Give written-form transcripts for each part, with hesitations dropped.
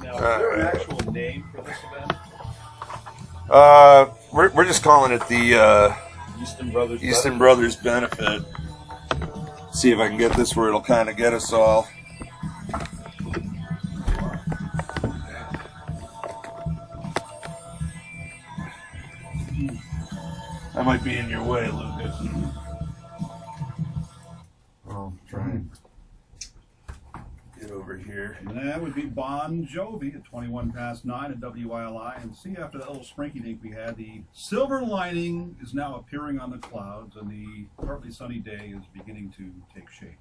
Now, is there an actual name for this event? We're just calling it the Easton Brothers Benefit. See if I can get this where it'll kind of get us all. I might be in your way, Lucas. Oh, trying. Get over here. And that would be Bon Jovi at 21 past 9 at WILI. And see, after that little sprinky dink we had, the silver lining is now appearing on the clouds, and the partly sunny day is beginning to take shape.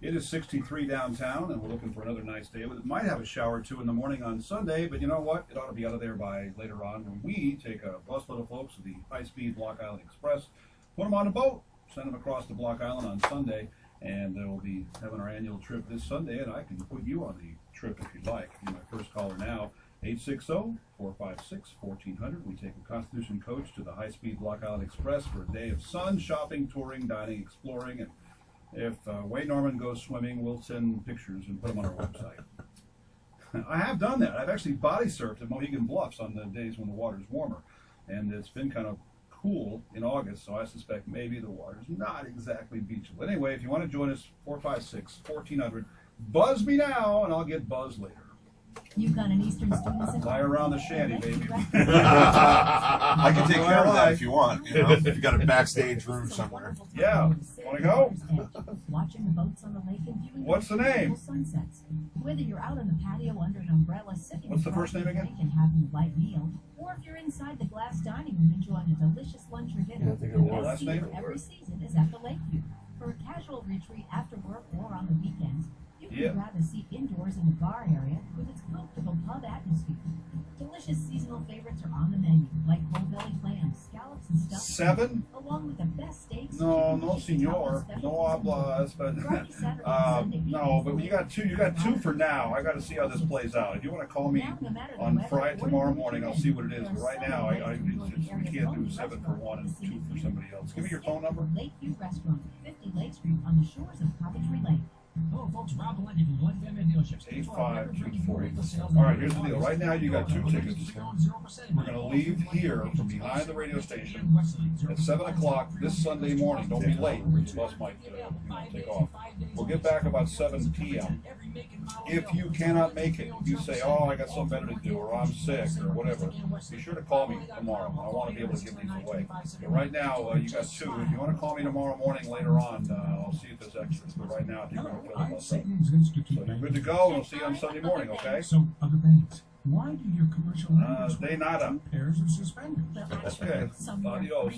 It is 63 downtown, and we're looking for another nice day. We might have a shower or two in the morning on Sunday, but you know what? It ought to be out of there by later on when we take a busload of folks to the high-speed Block Island Express, put them on a boat, send them across to Block Island on Sunday, and we'll be having our annual trip this Sunday, and I can put you on the trip if you'd like. You're my first caller now, 860-456-1400. We take a Constitution coach to the high-speed Block Island Express for a day of sun, shopping, touring, dining, exploring, and if Wade Norman goes swimming, we'll send pictures and put them on our website. I have done that. I've actually body surfed at Mohegan Bluffs on the days when the water's warmer, and it's been kind of cool in August, so I suspect maybe the water's not exactly beachable. Anyway, if you want to join us, 456-1400, buzz me now, and I'll get buzzed later. You've got an Eastern student. Lie around the shanty, baby. I can take care of that if you want. You know, if you got a backstage room somewhere. Yeah. Want to go? Watching the boats on the lake and viewing What's the name? Sunsets. Whether you're out on the patio under an umbrella, sitting What's the first name again? and having a light meal, or if you're inside the glass dining room enjoying a delicious lunch or dinner, the best seat for every season is at the Lakeview. For a casual retreat after work or on the weekends, you can grab a seat indoors in the bar area with its comfortable pub atmosphere. Delicious seasonal favorites are on the menu, like whole belly clams, scallops, and stuffed 7? along with the best steaks. No, no, senor. No hablas, but no, but you got two. You got two for now. I got to see how this plays out. If you want to call me on Friday tomorrow morning, I'll see what it is. But right now, we can't do 7 for one and 2 for somebody else. Give me your phone number. Lakeview Restaurant, 50 Lake Street on the shores of Coventry Lake. Hello, folks. Rob Valenti from Glen Family Dealerships. 85240. All right, here's the deal. Right now, you got 2 tickets. We're going to leave here from behind the radio station at 7 o'clock this Sunday morning. Don't be late, or your bus might take off. We'll get back about 7 p.m. If you cannot make it, if you say, oh, I got something better to do, or I'm sick, or whatever, be sure to call me tomorrow. I want to be able to give these away. But right now, you got 2. If you want to call me tomorrow morning later on, I'll see if there's extras. But right now, I think we're going to fill the bus up. So you're good to go. We'll see you on Sunday morning, okay? So, other banks, why do your commercial lenders de nada. 2 pairs of suspenders? Okay. Adios.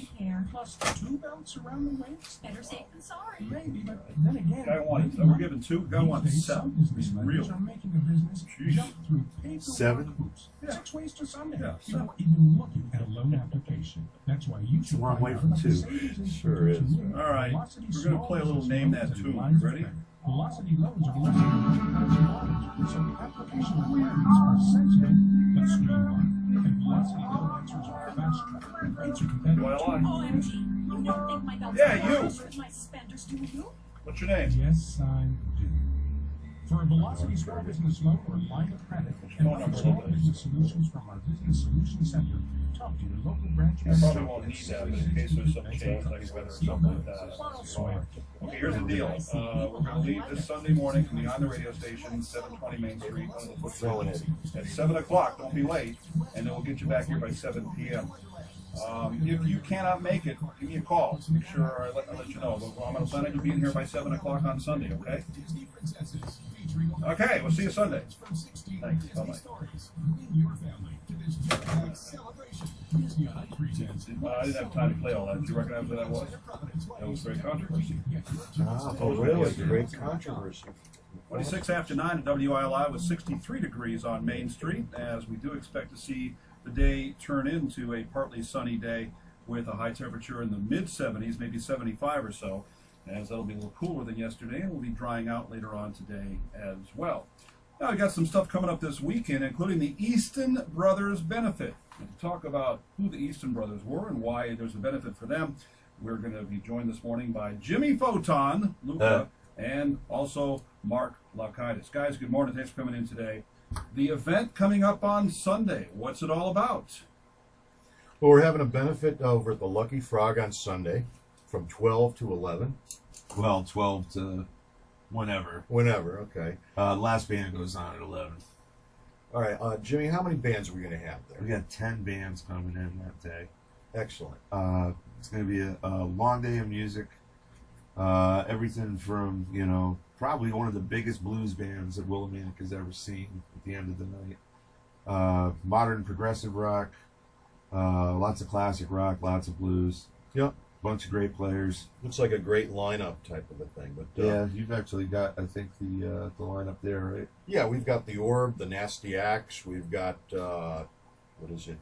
Plus 2 belts around the waist? Better safe than sorry. Maybe, but then again, Guy wanted, so we're giving 2. Guy wants 7. business Real. lenders are making a business jump through paperwork 7? hoops. 6 ways to Sunday. Yeah, Before even looking at a loan application. That's why you should Wrong way find from out 2. about the savings Sure is. institution. All right. Velocity We're going to play a little small Name That business Tune. lines of Ready? credit. Velocity loans are less than 1,000 dollars, so application requirements are sensitive but streamlined. And Velocity loan answers are fast track. Rates are competitive. Well, OMG, you don't think my belt's Yeah, you. my suspenders do you? What's your name? Yes, I do. For a Velocity small business loan or line of credit, and phone other number, small please? business solutions from our Business Solutions Center, talk to your local branch I probably won't need that, but in case there's some change, like weather or something like that. Okay, here's the deal. We're going to leave this Sunday morning from behind the radio station, 720 Main Street, under the foot at 7 o'clock. Don't be late, and then we'll get you back here by 7 p.m. If you cannot make it, give me a call. Make sure I let you know. But I'm going to plan on you being here by 7 o'clock on Sunday, okay? Okay, we'll see you Sunday. Thanks. Bye-bye. I didn't have time to play all that. Do you recognize what that was? That was Great Controversy. Oh, really? Great controversy. 26 after 9 at WILI with 63 degrees on Main Street, as we do expect to see the day turn into a partly sunny day with a high temperature in the mid-70s, maybe 75 or so, as that'll be a little cooler than yesterday, and we'll be drying out later on today as well. Now, we got some stuff coming up this weekend, including the Easton Brothers Benefit. And to talk about who the Easton Brothers were and why there's a benefit for them, we're going to be joined this morning by Jimi Photon, Luka, and also Mark Laukaitis. Guys, good morning. Thanks for coming in today. The event coming up on Sunday, what's it all about? Well, we're having a benefit over at the Lucky Frog on Sunday from 12 to 11. Well, 12 to whenever. Whenever, okay. Last band goes on at 11. All right, Jimmy, how many bands are we going to have We there? got 10 bands coming in that day. Excellent. It's going to be a long day of music. Everything from, you know, probably one of the biggest blues bands that Willimantic has ever seen at the end of the night. Modern progressive rock, lots of classic rock, lots of blues. Yep. Bunch of great players. Looks like a great lineup type of a thing. But Yeah, you've actually got, I think, the lineup there, right? yeah, we've got the Orb, the Nasty Axe. We've got, what is it,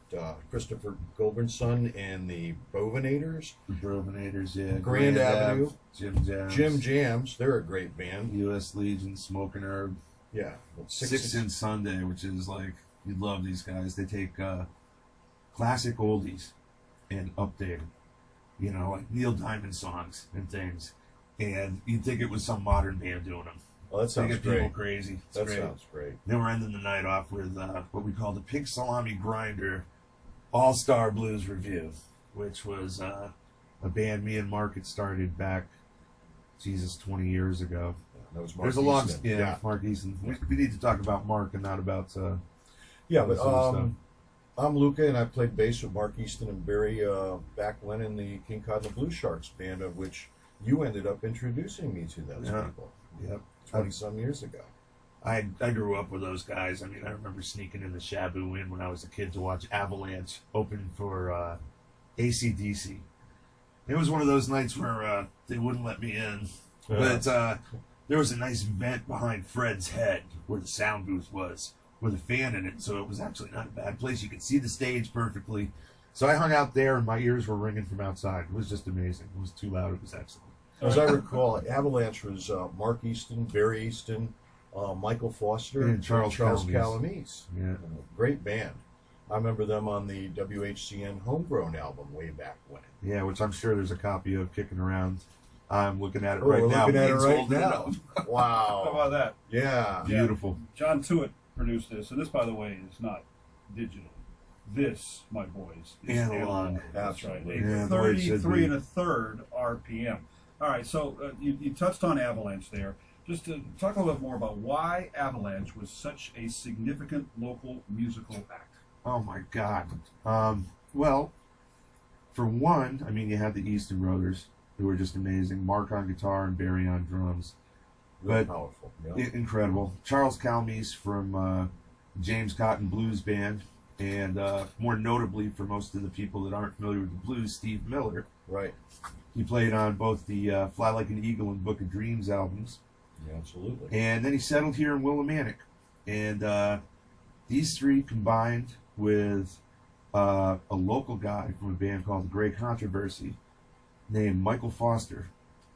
Christopher Goldburn's son and the Bovinators. The Brovinators, yeah. Grand Avenue. Jim Jams. Jim Jams, they're a great band. U.S. Legion, Smoking Herb. Yeah. Six in Sunday, which is like, you'd love these guys. They take classic oldies and update them. You know, like Neil Diamond songs and things. And you'd think it was some modern band doing them. Oh, that They sounds get people great. crazy. It's That great. sounds great. Then we're ending the night off with what we call the Pig Salami Grinder All-Star Blues Review, which was a band me and Mark had started back, 20 years ago. That was Mark There's a long, Easton. yeah, Mark Easton. We need to talk about Mark and not about Yeah, this but other stuff. I'm Luka, and I played bass with Mark Easton and Barry back when in the King Cod and the Blue Sharks band, of which you ended up introducing me to those Yeah. people Yep. 20-some years ago. I grew up with those guys. I mean, I remember sneaking in the Shabu Inn when I was a kid to watch Avalanche open for AC/DC. It was one of those nights where they wouldn't let me in. But there was a nice vent behind Fred's head where the sound booth was, with a fan in it, so it was actually not a bad place. You could see the stage perfectly. So I hung out there, and my ears were ringing from outside. It was just amazing. It was too loud. It was excellent. As I recall, Avalanche was Mark Easton, Barry Easton, Michael Foster, And Charles Calamise. Yeah. Great band. I remember them on the WHCN Homegrown album way back when. Yeah, which I'm sure there's a copy of kicking around. I'm looking at it Oh, right we're now. looking at it Wayne's right holding it now. up. How Wow. about that? Yeah. Beautiful. John Tewitt produced this, and this, by the way, is not digital. This, my boys, is Analog. That's right. Absolutely. Yeah, the way it should 33 be. and a third RPM. All right, so you touched on Avalanche there. Just to talk a little bit more about why Avalanche was such a significant local musical act. Oh my God. Well, for one, I mean, you have the Easton brothers, who are just amazing. Mark on guitar and Barry on drums. Really But powerful. Yeah. incredible. Charles Calamise from James Cotton Blues Band, and more notably for most of the people that aren't familiar with the blues, Steve Miller. Right. He played on both the Fly Like an Eagle and Book of Dreams albums. Yeah, absolutely. And then he settled here in Willimantic. And these three combined with a local guy from a band called the Great Controversy named Michael Foster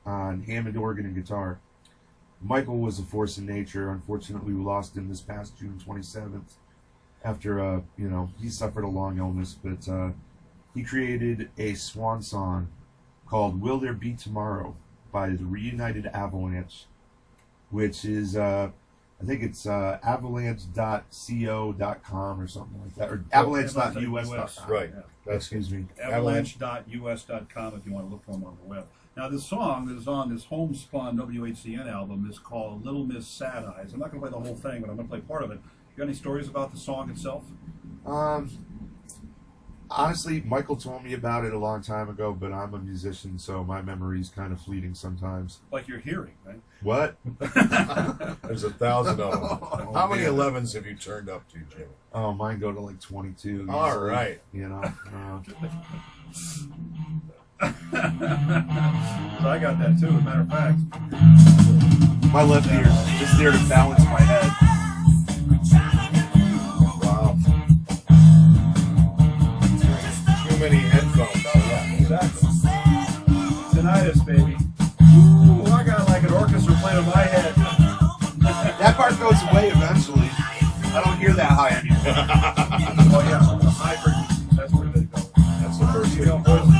on Hammond organ and guitar. Michael was a force in nature. Unfortunately, we lost him this past June 27th after, he suffered a long illness. But he created a swan song called Will There Be Tomorrow by the Reunited Avalanche, which is, I think it's avalanche.co.com or something like that, or avalanche.us.com. Right. Yeah. That's Excuse me. Avalanche.us.com if you want to look for them on the web. Now, this song that is on this homespun WHCN album is called Little Miss Sad Eyes. I'm not going to play the whole thing, but I'm going to play part of it. You got any stories about the song itself? Honestly, Michael told me about it a long time ago, but I'm a musician, so my memory's kind of fleeting sometimes. Like you're hearing, right? What? There's 1,000 of them. Oh, How many man. 11s have you turned up to, Jimmy? Oh, mine go to like 22. All usually, right. You know. So I got that too, as a matter of fact. My left ear is just there to balance my head. Wow. Too many headphones. Yeah, exactly. Tinnitus, baby. Ooh, I got like an orchestra playing in my head. That part goes away eventually. I don't hear that high anymore. Oh yeah, the high frequency. That's where they go. That's the first You thing. know, voices.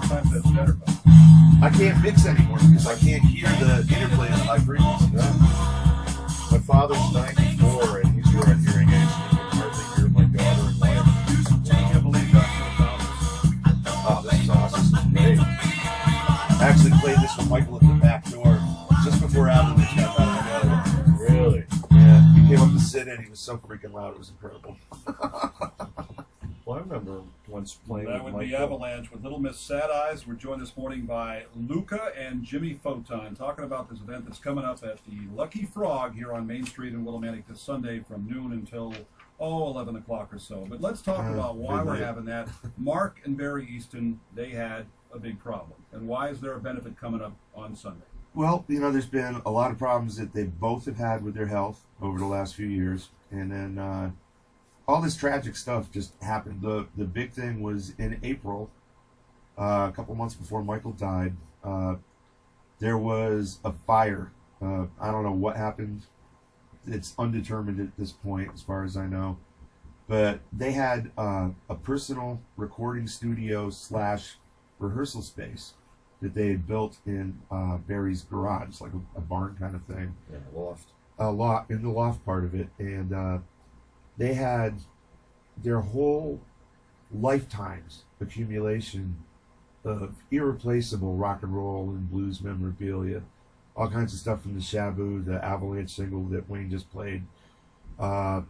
Sometimes that's better. But I can't mix anymore because I can't hear the interplay of the high frequency. Yeah. My father's 94, and he's Michael at the back door just before Avalanche got back together. Really? Yeah, he came up to sit in. He was so freaking loud. It was incredible. Well, I remember once playing That with would be Michael. Avalanche with Little Miss Sad Eyes. We're joined this morning by Luka and Jimi Photon, talking about this event that's coming up at the Lucky Frog here on Main Street in Willimantic this Sunday from noon until 11 o'clock or so. But let's talk about why we're having that. Mark and Barry Easton, they had a big problem. And why is there a benefit coming up on Sunday? Well, you know, there's been a lot of problems that they both have had with their health over the last few years. And then all this tragic stuff just happened. The big thing was in April, a couple months before Michael died, there was a fire. I don't know what happened. It's undetermined at this point, as far as I know. But they had a personal recording studio / rehearsal space that they had built in Barry's garage, like a barn kind of thing. Yeah, loft. In the loft part of it. And they had their whole lifetime's accumulation of irreplaceable rock and roll and blues memorabilia, all kinds of stuff from the Shabu, the Avalanche single that Wayne just played, all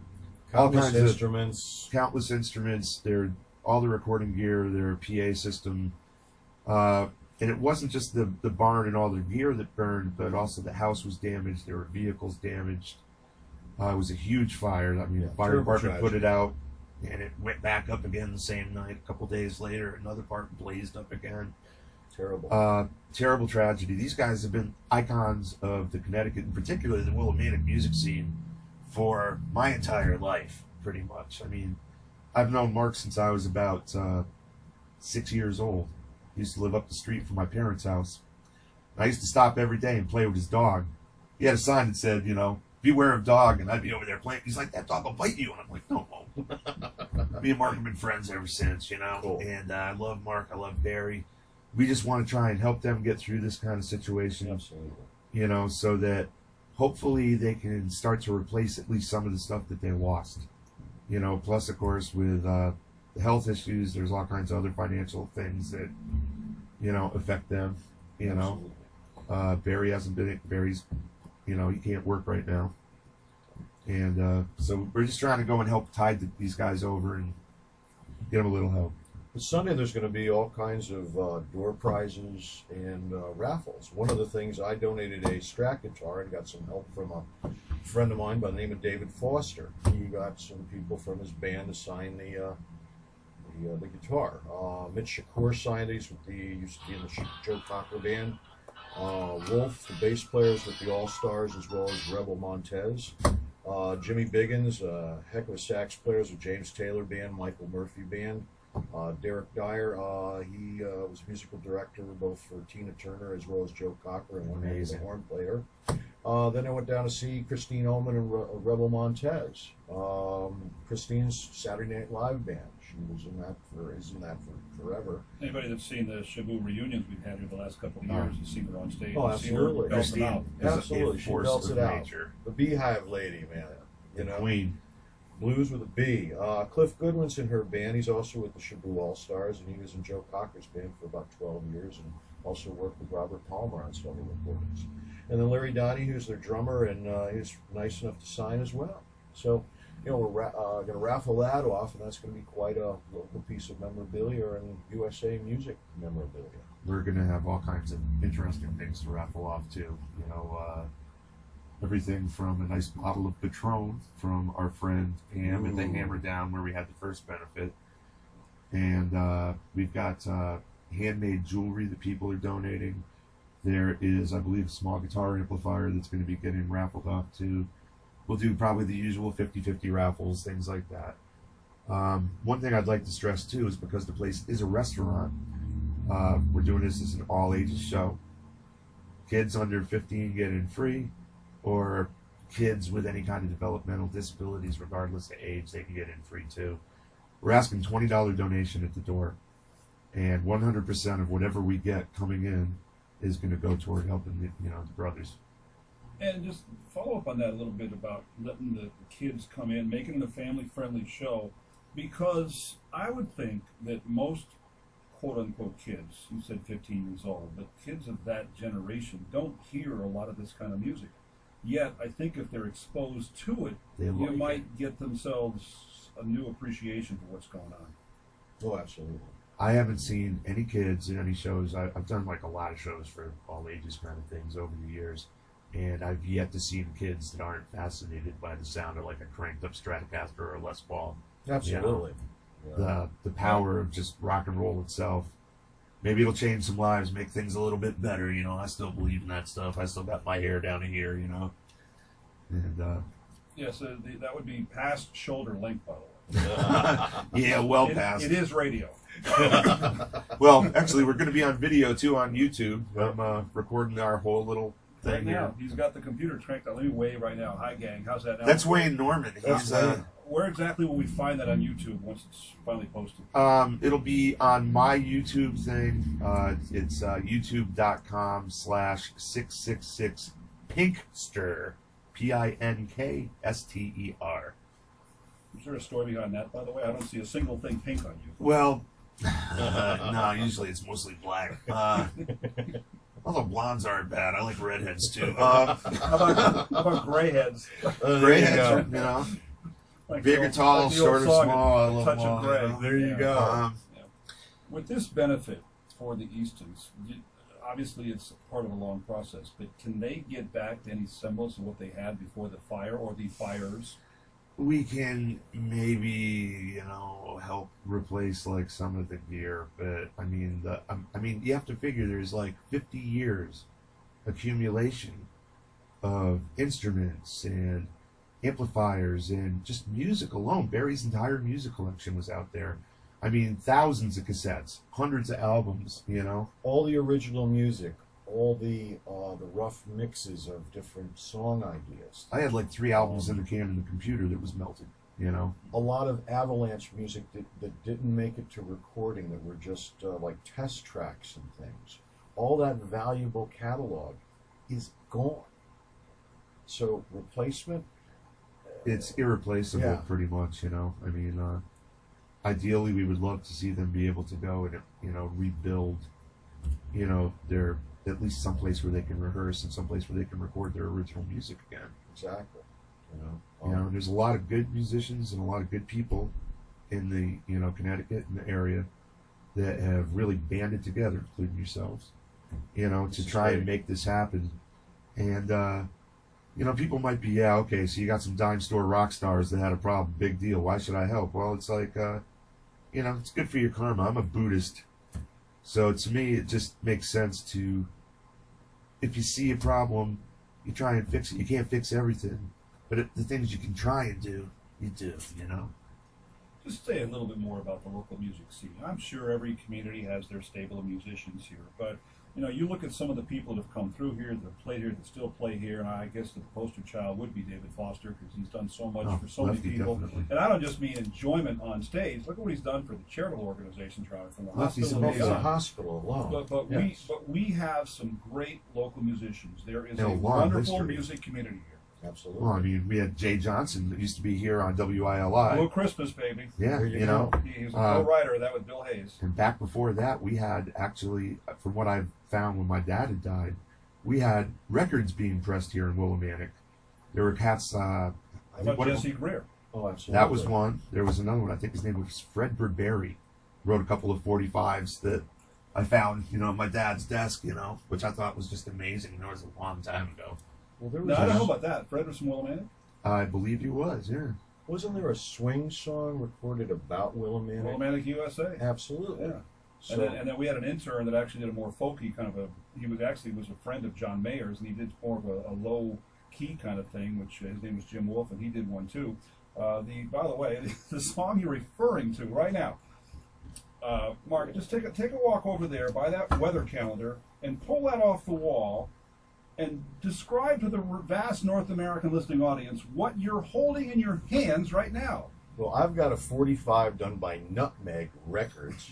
Countless kinds instruments. of countless instruments. All the recording gear, their PA system, and it wasn't just the barn and all their gear that burned, but also the house was damaged. There were vehicles damaged. It was a huge fire. I mean, the fire department put it out, and it went back up again the same night. A couple days later, another part blazed up again. Terrible. Terrible tragedy. These guys have been icons of the Connecticut, in particular the Willimantic music scene, for my entire life, pretty much. I mean, I've known Mark since I was about 6 years old. He used to live up the street from my parents' house. I used to stop every day and play with his dog. He had a sign that said, you know, beware of dog, and I'd be over there playing. He's like, that dog will bite you. And I'm like, no. Me and Mark have been friends ever since, you know. Cool. And I love Mark. I love Barry. We just want to try and help them get through this kind of situation, Absolutely. you know, so that hopefully they can start to replace at least some of the stuff that they lost. You know, plus, of course, with the health issues, there's all kinds of other financial things that, you know, affect them, you know. Absolutely. Barry's, you know, he can't work right now. And so we're just trying to go and help tide these guys over and get them a little help. But Sunday there's going to be all kinds of door prizes and raffles. One of the things, I donated a Strat guitar and got some help from a friend of mine by the name of David Foster. He got some people from his band to sign the guitar. Mitch Shakur signed these with used to be in the Joe Cocker band. Wolf, the bass players with the All Stars, as well as Rebel Montez. Jimmy Biggins, heck of a sax players with James Taylor band, Michael Murphy band. Derek Dyer, he was musical director both for Tina Turner as well as Joe Cocker, and one was a horn player. Then I went down to see Christine Ullman and Rebel Montez. Christine's Saturday Night Live band. She was is in that for forever. Anybody that's seen the Shabu reunions we've had here the last couple of years, you've seen her on stage. Oh, You've seen her absolutely. belt them out. Absolutely, she belts it out. The Beehive Lady, man. You know, Queen. Blues with a B. Cliff Goodwin's in her band. He's also with the Shabu All Stars, and he was in Joe Cocker's band for about 12 years, and also worked with Robert Palmer on several recordings. And then Larry Donnie, who's their drummer, and he was nice enough to sign as well. So, you know, we're going to raffle that off, and that's going to be quite a local piece of memorabilia and USA music memorabilia. We're going to have all kinds of interesting things to raffle off, too. You know, everything from a nice bottle of Patron from our friend Pam at the Hammer Down, where we had the first benefit. And we've got handmade jewelry that people are donating. There is, I believe, a small guitar amplifier that's going to be getting raffled off, too. We'll do probably the usual 50-50 raffles, things like that. One thing I'd like to stress, too, is because the place is a restaurant, we're doing this as an all-ages show. Kids under 15 get in free, or kids with any kind of developmental disabilities, regardless of age, they can get in free, too. We're asking $20 donation at the door, and 100% of whatever we get coming in is going to go toward helping the brothers. And just follow up on that a little bit about letting the kids come in, making it a family-friendly show, because I would think that most quote-unquote kids, you said 15 years old, but kids of that generation don't hear a lot of this kind of music. Yet, I think if they're exposed to it, you might get themselves a new appreciation for what's going on. Oh, absolutely. I haven't seen any kids in any shows. I've done like a lot of shows for all ages kind of things over the years, and I've yet to see kids that aren't fascinated by the sound of like a cranked up Stratocaster or a Les Paul. Absolutely. The power of just rock and roll itself. Maybe it'll change some lives, make things a little bit better. You know, I still believe in that stuff. I still got my hair down to here. You know, and yeah. So that would be past shoulder length, by the way. yeah, well past. It is radio. Well, actually, we're going to be on video too on YouTube. I'm recording our whole little thing right now. here. He's got the computer cranked up. Let me wave right now. Hi, gang. How's that now? That's Wayne Norman. He's where exactly will we find that on YouTube once it's finally posted? it'll be on my YouTube thing. It's youtube.com/666pinkster, PINKSTER. Is there a story behind that, by the way? I don't see a single thing pink on you. Well, no, usually it's mostly black. Although blondes aren't bad. I like redheads too. How about gray heads? Gray heads, you know. Like Big or tall, like short or song, small, I love touch them all, of gray. you know? There you go. Yeah. With this benefit for the Eastons, obviously it's part of a long process, but can they get back to any semblance of what they had before the fire or the fires? We can maybe, you know, help replace like some of the gear, but I mean, you have to figure there's like 50 years accumulation of instruments and amplifiers and just music alone. Barry's entire music collection was out there. I mean, thousands of cassettes, hundreds of albums, you know. All the original music, all the rough mixes of different song ideas. I had like 3 albums in the can in the computer that was melted, you know. A lot of Avalanche music that didn't make it to recording, that were just like test tracks and things. All that valuable catalog is gone. So replacement, It's irreplaceable, Yeah. pretty much, you know. I mean, ideally, we would love to see them be able to go and, you know, rebuild, you know, their, at least someplace where they can rehearse and someplace where they can record their original music again. exactly. You know, there's a lot of good musicians and a lot of good people in the, you know, Connecticut and the area that have really banded together, including yourselves, you know, to try and make this happen. And, you know, people might be, yeah, okay, so you got some dime store rock stars that had a problem, big deal. Why should I help? Well, it's like, you know, it's good for your karma. I'm a Buddhist. So to me, it just makes sense to, if you see a problem, you try and fix it. You can't fix everything. But the things you can try and do, you do, you know? Just say a little bit more about the local music scene. I'm sure every community has their stable of musicians here, but you know, you look at some of the people that have come through here, that have played here, that still play here, and I guess the poster child would be David Foster, because he's done so much for so many Lefty, people. definitely. And I don't just mean enjoyment on stage. Look at what he's done for the charitable organizations around, from the Lefty's hospital. For amazing. the hospital alone. But Yes. we have some great local musicians. There is And a a long wonderful history. music community here. Absolutely. Well, I mean, we had Jay Johnson that used to be here on WILI. Blue Christmas, baby. Yeah, There you you know. He was a co-writer of that with Bill Hayes. And back before that, we had actually, from what I've found when my dad had died, we had records being pressed here in Willimantic. There were cats. How about what- Jesse Greer? Oh, absolutely. That was one. There was another one. I think his name was Fred Burberry. Wrote a couple of 45s that I found, you know, at my dad's desk, you know, which I thought was just amazing. You know, it was a long time ago. Well, there No, was I don't know about that. Fred was from Willimantic? I believe he was, yeah. Wasn't there a swing song recorded about Willimantic? Willimantic, USA. Absolutely. Yeah. So, And then we had an intern that actually did a more folky kind of he was a friend of John Mayer's, and he did more of a low key kind of thing, which his name was Jim Wolf, and he did one too. By the way, the song you're referring to right now, Mark, just take a walk over there by that weather calendar and pull that off the wall and describe to the vast North American listening audience what you're holding in your hands right now. well, I've got a 45 done by Nutmeg Records,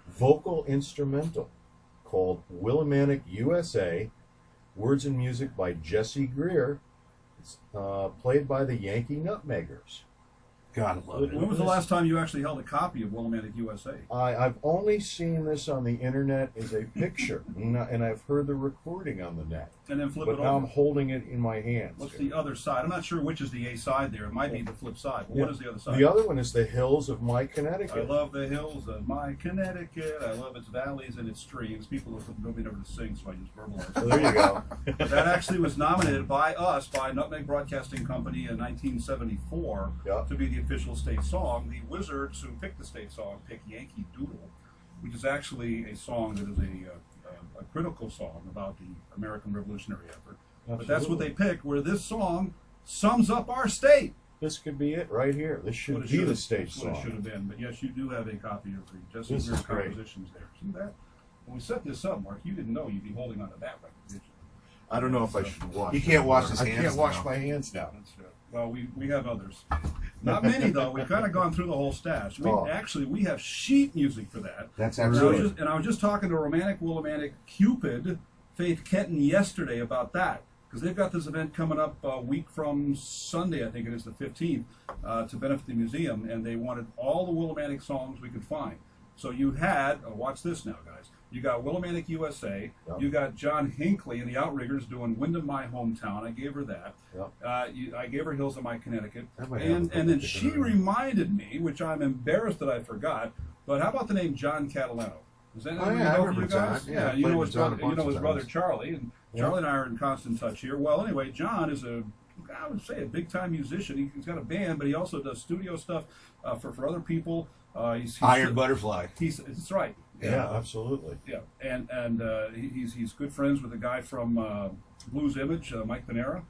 vocal instrumental, called Willimantic USA, words and music by Jesse Greer. It's played by the Yankee Nutmeggers. Gotta love it. When was the last time you actually held a copy of Willimantic USA? I've only seen this on the internet as a picture, and I've heard the recording on the net. And then flip But it now I'm over. holding it in my hands. What's the other side? I'm not sure which is the A side there. It might be the flip side. But what is the other side? The other one is the hills of my I Connecticut. love the hills of my Connecticut. I love its valleys and its streams. People have nobody never to sing, so I just verbalize. So there you go. That actually was nominated by us, by Nutmeg Broadcasting Company in 1974, Yeah. to be the official state song. The Wizards who picked the state song picked Yankee Doodle, which is actually a song that is a critical song about the American Revolutionary effort. But that's what they picked, where this song sums up our state. This could be it right here. This should What it be the have- state that's what it should song. have been. But yes, you do have a copy of the Jesse This Greer is great. compositions there. See that? When we set this up, Mark, you didn't know you'd be holding onto that record, did you? I don't know if I should wash. He can't it. wash his I hands can't wash now. my hands now. That's well, we have others. Not many though. We've kind of gone through the whole stash. Actually, we have sheet music for that. That's And actually I was just talking to Romantic Willimantic Cupid, Faith Kenton, yesterday about that, because they've got this event coming up a week from Sunday, I think it is the 15th, to benefit the museum, and they wanted all the Willimantic songs we could find. So you had, watch this now, guys. You got Willimantic USA. Yep. You got John Hinckley and the Outriggers doing "Wyndham, My Hometown." I gave her that. Yep. I gave her "Hills of My Connecticut," I might have a and couple then pictures she of her. reminded me, which I'm embarrassed that I forgot. But how about the name John Catalano? Is that Oh, ring yeah, a I bell for remember you guys? John. Yeah, I you played know with his John a brother. You bunch know of his brother times. Charlie, and Yeah. Charlie and I are in constant touch here. Well, anyway, John is I would say a big time musician. He's got a band, but he also does studio stuff for other people. He's Iron Butterfly. That's right. Yeah, absolutely. Yeah, and he's good friends with a guy from Blues Image, Mike Panera,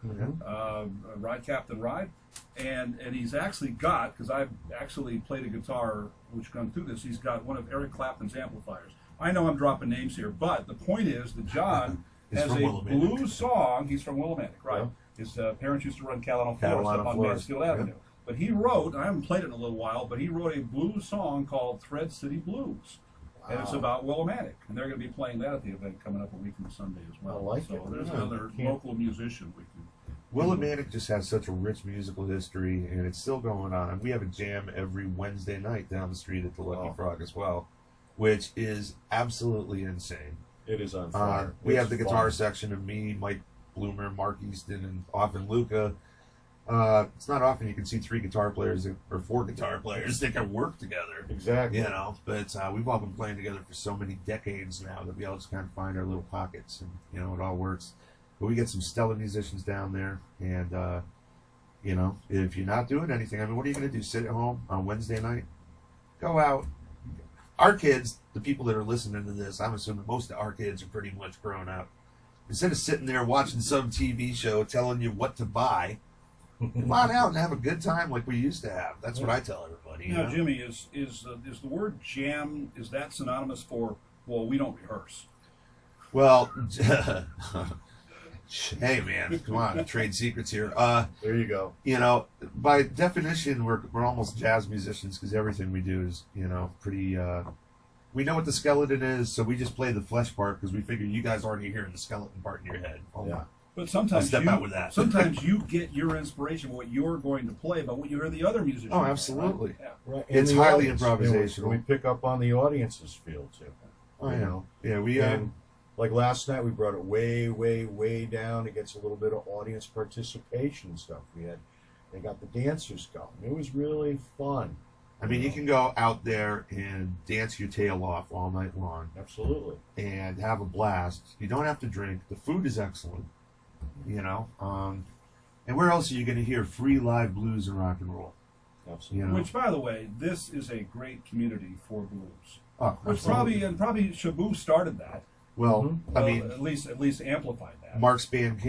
Ride Captain Ride, and he's actually got, because I've actually played a guitar which gone through this. He's got one of Eric Clapton's amplifiers. I know I'm dropping names here, but the point is that John He's has a from Willimantic. blues song. He's from Willimantic, right? Yeah. His parents used to run Catalano Flores Catalano up on Flores, Mansfield yeah. Avenue. But he wrote, I haven't played it in a little while, but he wrote a blues song called Thread City Blues. And it's about Willimantic. And they're going to be playing that at the event coming up a week from Sunday as well. I like so it. there's Yeah. another local musician we can. Willimantic just has such a rich musical history, and it's still going on. We have a jam every Wednesday night down the street at the Lucky Wow. Frog as well, which is absolutely insane. It is on fire. We It's have the guitar fun. section of me, Mike Bloomer, Mark Easton, and often Luka. It's not often you can see 3 guitar players or 4 guitar players that can work together. Exactly. You know, but we've all been playing together for so many decades now that we all just kind of find our little pockets, and you know, it all works. But we get some stellar musicians down there, and you know, if you're not doing anything, I mean, what are you going to do? Sit at home on Wednesday night? Go out. Our kids, the people that are listening to this, I'm assuming most of our kids are pretty much grown up. Instead of sitting there watching some TV show telling you what to buy, come on out and have a good time like we used to have. That's what I tell everybody. You Now, know? Jimmy, is the word jam, is that synonymous for, well, we don't rehearse? Well, hey man, come on, trade secrets here. There you go. You know, by definition, we're almost jazz musicians because everything we do is, you know, pretty. We know what the skeleton is, so we just play the flesh part because we figure you guys already hearing the skeleton part in your head. Oh, Yeah. But sometimes I'll step out with that. sometimes you get your inspiration from what you're going to play, but what you hear the other musicians. Oh, play, absolutely. right? Yeah. Right. It's And the highly audience, improvisational. and we pick up on the audience's feel too. Oh, You yeah. know? Yeah, we. And like last night, we brought it way, way, way down. It gets a little bit of audience participation and stuff. They got the dancers going. It was really fun. I mean, you can go out there and dance your tail off all night long Absolutely. and have a blast. You don't have to drink. The food is excellent. You know, and where else are you going to hear free live blues and rock and roll? Absolutely. You know, Which, by the way, this is a great community for blues. oh, Which absolutely. probably Shabu started that. Well, I Well, mean, at least amplified that. Mark's band,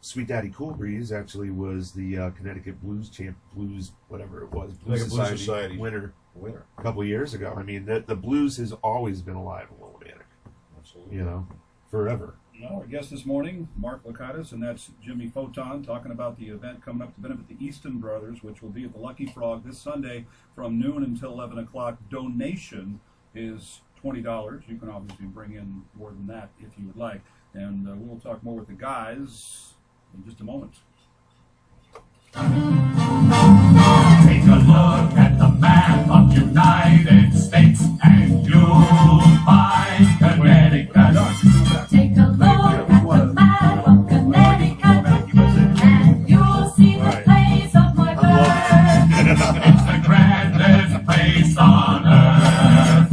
Sweet Daddy Cool Breeze, actually was the Connecticut Blues, whatever it was, Blues Connecticut Blues Society Society. winner Winner. a couple of years ago. I mean, the blues has always been alive in Willimantic, Absolutely. you know, forever. Well, our guest this morning, Mark Lukatis, and that's Jimi Photon, talking about the event coming up to benefit the Easton brothers, which will be at the Lucky Frog this Sunday from noon until 11 o'clock. Donation is $20. You can obviously bring in more than that if you would like. And we'll talk more with the guys in just a moment. Take a look It's the grandest place on earth.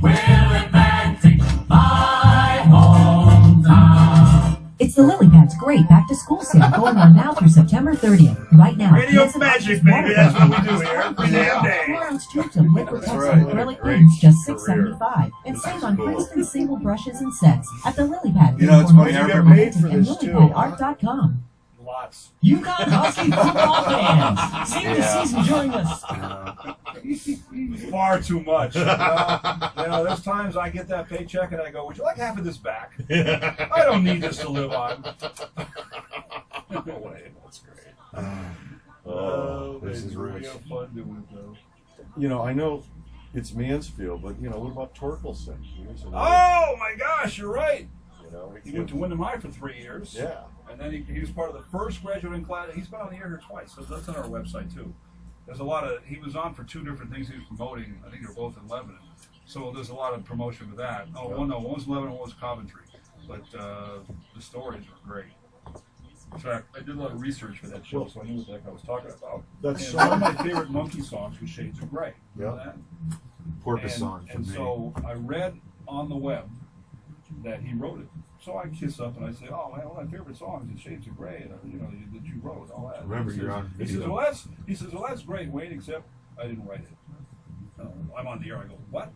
Willimantic, my hometown. It's the Lily Pad's great back-to-school sale going on now through September 30th. Right now, Radio kids and magic, adults baby. That's what we do here every damn day. 4-ounce tubes of liquid That's pencil right. acrylic Great paints, just career. $6.75. And This save is on cool. Princeton single brushes and sets at the Lily Pad. You know, it's funny, I and remember- Made for this, too, huh? lilypadart.com. Lots. UConn Husky football fans, save the Yeah. season during this. Far too much. There's times I get that paycheck and I go, would you like half of this back? I don't need this to live on. No way. That's great. This is We rich. have fun doing it, though. I know it's Mansfield, but what about Torkelson? Oh my gosh, you're right. He He went to Wyndham High for 3 years. Yeah. And then he was part of the first graduating class. He's been on the air here twice, so that's on our website too. There's a lot of, he was on for 2 different things he was promoting. I think they're both in Lebanon. So there's a lot of promotion with that. One was Lebanon, one was Coventry. But the stories were great. In fact, I did a lot of research for that show, so I knew what the heck I was talking about. That's And one of my favorite Monkey songs was Shades of Grey. You know Yeah. that? Porpoise song for And me. so I read on the web that he wrote it. So I kiss up and I say, "Oh, man, one of my favorite songs is Shades of Grey, that you wrote, all that." Remember, He you're says- on He says, video. "Well, that's great, Wayne, except I didn't write it." I'm on the air. I go, "What?"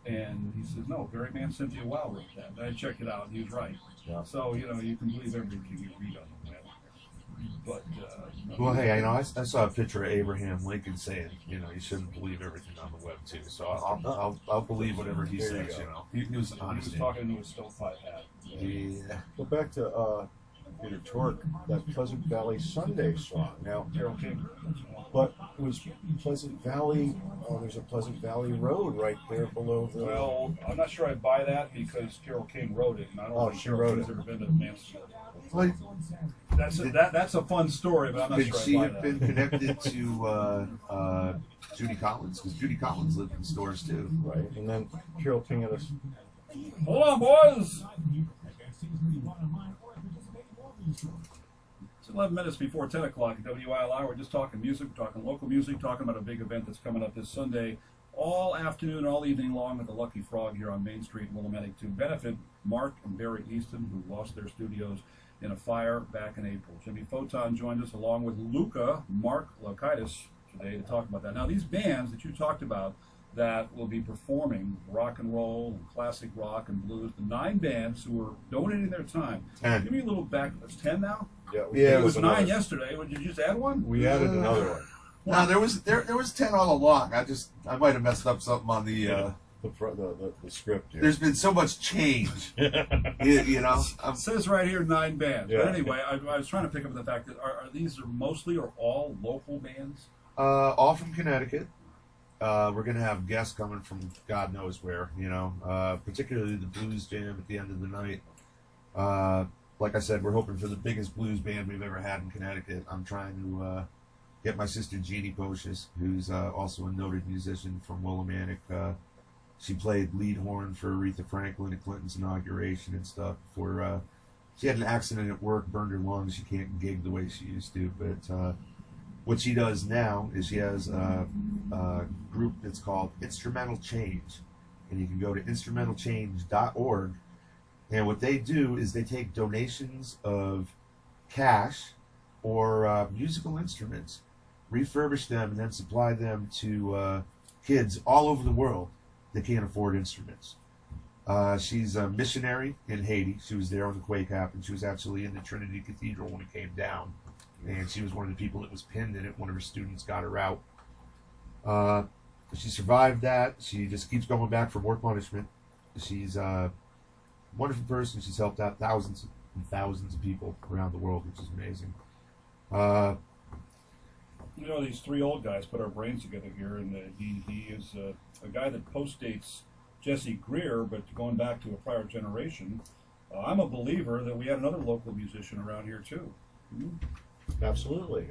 And he says, "No, Barry Mann, Cynthia Weil wrote that." And I checked it out, and he was right. Yeah. So you can believe everything you read on the web. But Well, hey, I saw a picture of Abraham Lincoln saying, you shouldn't believe everything on the web too. So I'll believe whatever he There you says. go. He was he honest. was talking into a stovepipe hat. Yeah. Go back to Peter Tork, that Pleasant Valley Sunday song. Now, Carole King. but was Pleasant Valley? Oh, there's a Pleasant Valley Road right there below the. Well, I'm not sure I buy that because Carole King wrote it, and I don't think she Carole wrote King's it. ever been to Mansfield. Well, That's a fun story, but I'm not could sure she I buy have that. been connected to Judy Collins? Because Judy Collins lived in stores too. Right, and then Carole King had a. Hold on, boys. It's 11 minutes before 10 o'clock at WILI. We're just talking music, we're talking local music, talking about a big event that's coming up this Sunday, all afternoon, all evening long at the Lucky Frog here on Main Street, Willimantic, to benefit Mark and Barry Easton, who lost their studios in a fire back in April. Jimi Photon joined us along with Luka, Mark Laukaitis, today to talk about that. Now, these bands that you talked about that will be performing rock and roll and classic rock and blues, the 9 bands who are donating their time. 10. Give me a little back. It's 10 now? Yeah, It was 9 yesterday. Did you just add one? We added another one. No, there was 10 all along. I might have messed up something on the. The script here. There's been so much change. you know. It says right here 9 bands. Yeah. But anyway, I was trying to pick up the fact that are these mostly or all local bands? All from Connecticut. We're gonna have guests coming from God knows where. Particularly the blues jam at the end of the night. Like I said, we're hoping for the biggest blues band we've ever had in Connecticut. I'm trying to get my sister Jeannie Pocious, who's also a noted musician from Willimantic. She played lead horn for Aretha Franklin at Clinton's inauguration and stuff. Before she had an accident at work, burned her lungs. She can't gig the way she used to. But what she does now is she has a group that's called Instrumental Change, and you can go to instrumentalchange.org. And what they do is they take donations of cash or musical instruments, refurbish them, and then supply them to kids all over the world that can't afford instruments. She's a missionary in Haiti. She was there when the quake happened. She was actually in the Trinity Cathedral when it came down. And she was one of the people that was pinned in it. One of her students got her out. She survived that. She just keeps going back for more punishment. She's a wonderful person. She's helped out thousands and thousands of people around the world, which is amazing. These 3 old guys put our brains together here, and he is a guy that postdates Jesse Greer, but going back to a prior generation. I'm a believer that we had another local musician around here too. Absolutely.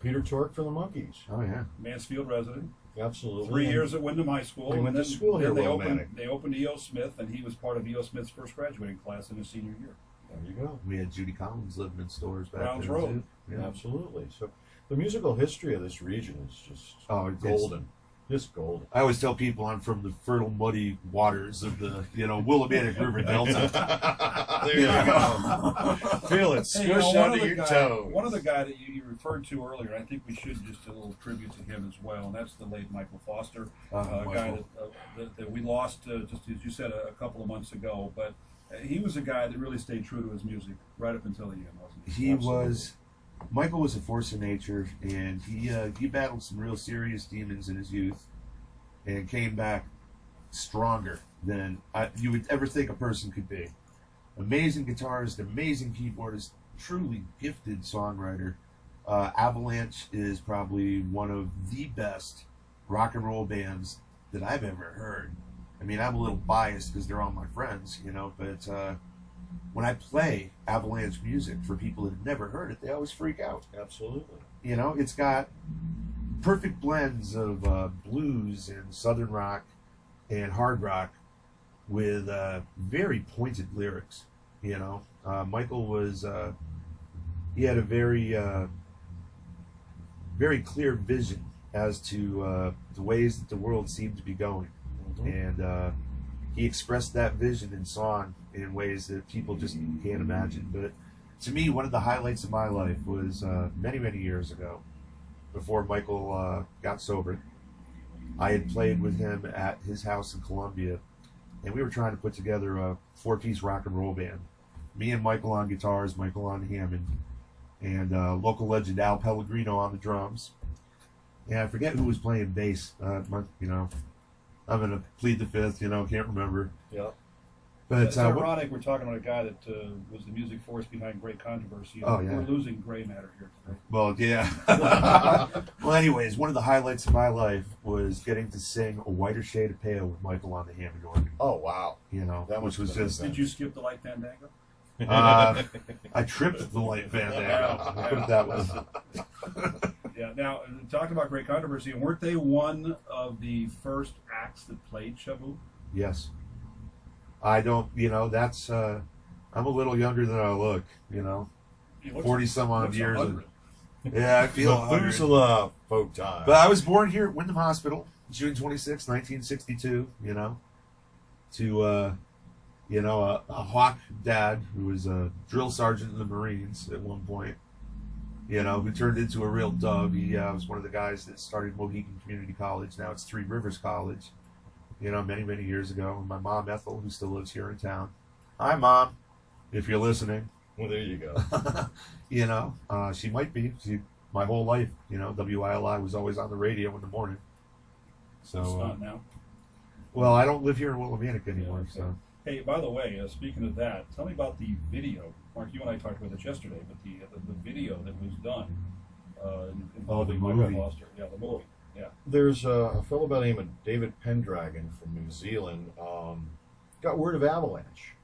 Peter Tork for the Monkees. Oh, yeah. Mansfield resident. Absolutely. 3 years at Wyndham High School. He went to school here, They Willimantic. opened E.O. Smith, and he was part of E.O. Smith's first graduating class in his senior year. There you go. We had Judy Collins living in stores back Browns then Road. too. Yeah. Absolutely. So the musical history of this region is just golden. Just golden. I always tell people I'm from the fertile, muddy waters of the Willimantic River Delta. There you go. Feel it squish under your toes. One of the guy that you referred to earlier, I think we should just do a little tribute to him as well, and that's the late Michael Foster, a guy that we lost just as you said a couple of months ago. But he was a guy that really stayed true to his music right up until the end, wasn't he? He was. Michael was a force of nature, and he battled some real serious demons in his youth, and came back stronger than you would ever think a person could be. Amazing guitarist, amazing keyboardist, truly gifted songwriter. Avalanche is probably one of the best rock and roll bands that I've ever heard. I mean, I'm a little biased because they're all my friends, but when I play Avalanche music for people that have never heard it, they always freak out. Absolutely. It's got perfect blends of blues and southern rock and hard rock with very pointed lyrics. Michael was he had a very very clear vision as to the ways that the world seemed to be going, and he expressed that vision in song in ways that people just can't imagine. But to me, one of the highlights of my life was many years ago, before Michael got sober. I had played with him at his house in Columbia, and we were trying to put together a 4-piece rock and roll band. Me and Michael on guitars, Michael on Hammond, and local legend Al Pellegrino on the drums. And I forget who was playing bass. I'm going to plead the fifth, can't remember. Yeah. But it's ironic we're talking about a guy that was the music force behind Great Controversy. Oh, yeah. We're losing gray matter here today. Well, yeah. Well, anyways, one of the highlights of my life was getting to sing A Whiter Shade of Pale with Michael on the Hammond organ. Oh, wow. That which was just... Did you skip the light fandango? I tripped the light fandango. Put it that way. Yeah, now, talking about Great Controversy, weren't they one of the first acts that played Shabu? Yes. I don't, that's, I'm a little younger than I look, 40 some odd years. Yeah, I feel 100. Methuselah Photon. But I was born here at Wyndham Hospital, June 26, 1962, to, a hawk dad who was a drill sergeant in the Marines at one point, who turned into a real dove. He was one of the guys that started Mohegan Community College. Now it's Three Rivers College. Many years ago. And my mom, Ethel, who still lives here in town. Hi, Mom, if you're listening. Well, there you go. She might be. My whole life, WILI was always on the radio in the morning. So, it's not now. Well, I don't live here in Willimantic anymore. Yeah, okay. So. Hey, by the way, speaking of that, tell me about the video. Mark, you and I talked about it yesterday, but the video that was done involving Michael Foster. Yeah, the movie. Yeah. There's a fellow by the name of David Pendragon from New Zealand. Got word of Avalanche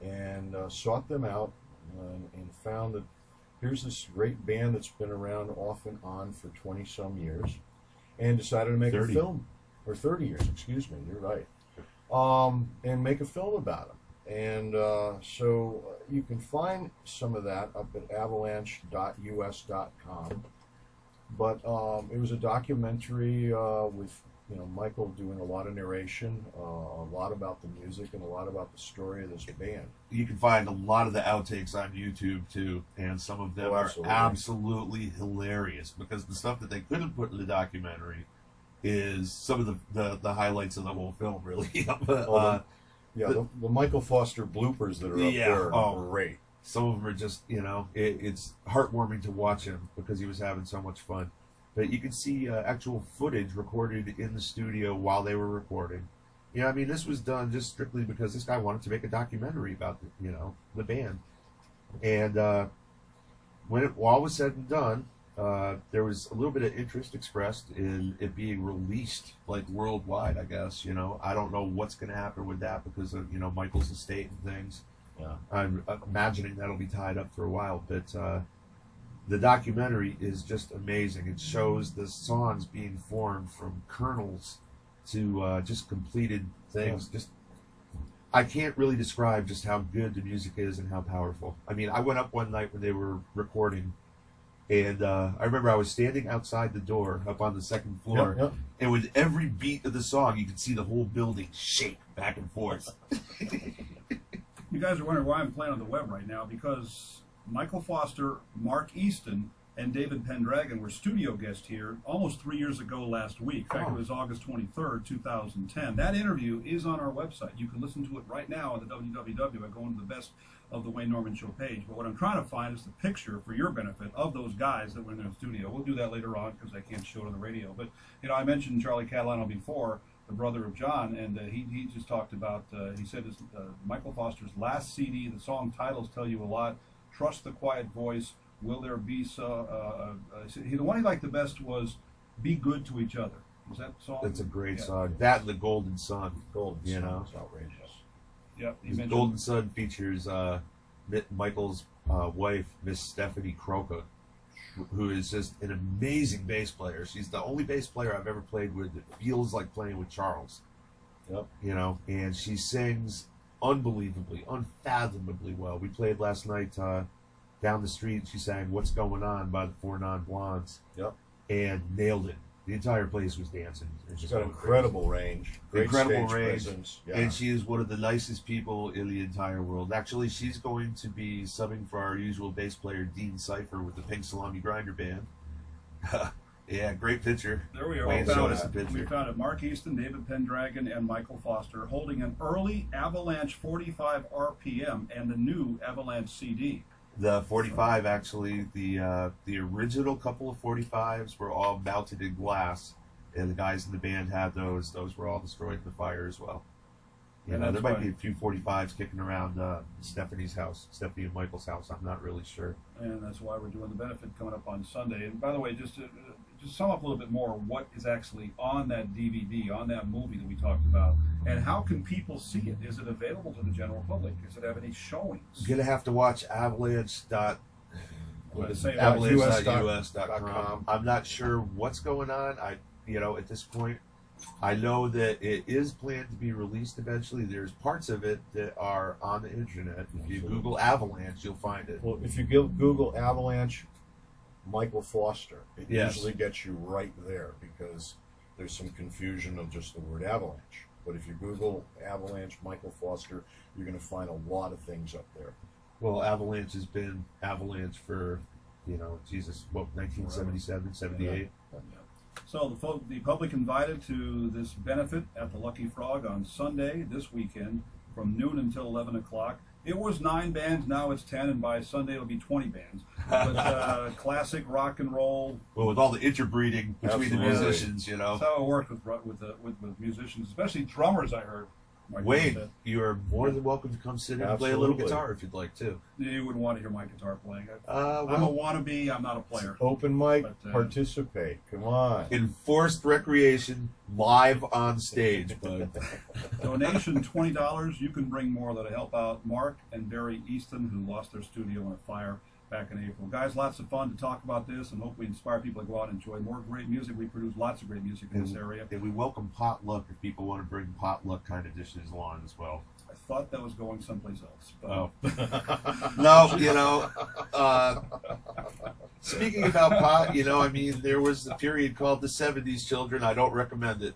and sought them out and found that here's this great band that's been around off and on for 20-some years, and decided to make 30. a film, or 30 years, excuse me, you're right, and make a film about them. And so you can find some of that up at avalanche.us.com. But it was a documentary with Michael doing a lot of narration, a lot about the music, and a lot about the story of this band. You can find a lot of the outtakes on YouTube too, and some of them are absolutely hilarious, because the stuff that they couldn't put in the documentary is some of the highlights of the whole film, really. The Michael Foster bloopers that are up there are great. Some of them are just, it's heartwarming to watch him because he was having so much fun. But you can see actual footage recorded in the studio while they were recording. This was done just strictly because this guy wanted to make a documentary about the band. And when it all was said and done, there was a little bit of interest expressed in it being released worldwide, I guess. I don't know what's going to happen with that because of Michael's estate and things. Yeah. I'm imagining that'll be tied up for a while, but the documentary is just amazing. It shows the songs being formed from kernels to just completed things. I can't really describe just how good the music is and how powerful. I mean, I went up one night when they were recording, and I remember I was standing outside the door up on the second floor, and with every beat of the song, you could see the whole building shake back and forth. You guys are wondering why I'm playing on the web right now, because Michael Foster, Mark Easton, and David Pendragon were studio guests here almost 3 years ago last week. In fact, it was August 23rd, 2010. That interview is on our website. You can listen to it right now on the www by going to the Best of the Wayne Norman Show page. But what I'm trying to find is the picture for your benefit of those guys that were in the studio. We'll do that later on because I can't show it on the radio. But, you know, I mentioned Charlie Catalano before, the brother of John, and he just talked about, he said it's Michael Foster's last CD. The song titles tell you a lot. Trust the Quiet Voice. Will there be so? The one he liked the best was "Be Good to Each Other." Was that song? That's a great song. That and the Golden Sun. Golden you Sun know, is outrageous. Yep. Golden Sun features Michael's wife, Miss Stephanie Croca, who is just an amazing bass player. She's the only bass player I've ever played with that feels like playing with Charles. Yep. You know, and she sings unbelievably, unfathomably well. We played last night down the street. She sang "What's Going On" by the Four Non Blondes. Yep. And nailed it. The entire place was dancing. She's got incredible range. Great incredible stage range. presence. Yeah. And she is one of the nicest people in the entire world. Actually, she's going to be subbing for our usual bass player, Dean Cipher, with the Pink Salami Grinder Band. Yeah, great picture. There we are. Wayne showed us a picture. We found it. Mark Easton, David Pendragon, and Michael Foster holding an early Avalanche 45 RPM and the new Avalanche CD. The 45, actually, the original couple of 45s were all mounted in glass, and the guys in the band had those. Those were all destroyed in the fire as well. You know, there might be a few 45s kicking around Stephanie's house, Stephanie and Michael's house. I'm not really sure. And that's why we're doing the benefit coming up on Sunday. And by the way, just to sum up a little bit more, what is actually on that DVD, on that movie that we talked about, and how can people see it? Is it available to the general public? Does it have any showings? You're going to have to watch avalanche.us.com. I'm not sure what's going on. At this point, I know that it is planned to be released eventually. There's parts of it that are on the internet. If you Google Avalanche, you'll find it. Well, if you Google Avalanche, Michael Foster, it usually gets you right there because there's some confusion of just the word avalanche. But if you Google Avalanche, Michael Foster, you're going to find a lot of things up there. Well, Avalanche has been Avalanche for, 1977, 78. Yeah. So the public invited to this benefit at the Lucky Frog on Sunday this weekend from noon until 11 o'clock. It was 9 bands, now it's 10, and by Sunday it'll be 20 bands. But classic rock and roll. Well, with all the interbreeding between the musicians, That's how it worked with musicians, especially drummers, I heard. Wayne, you are more than welcome to come sit in and play a little guitar if you'd like to. You wouldn't want to hear my guitar playing. I'm a wannabe, I'm not a player. Open mic, participate. Come on. Enforced recreation, live on stage, bud. Donation $20. You can bring more that'll help out Mark and Barry Easton, who lost their studio in a fire back in April. Guys, lots of fun to talk about this, and hope we inspire people to go out and enjoy more great music. We produce lots of great music in this area. And we welcome potluck if people want to bring potluck kind of dishes along as well. I thought that was going someplace else. But No, speaking about pot, there was a period called the 70s children. I don't recommend it.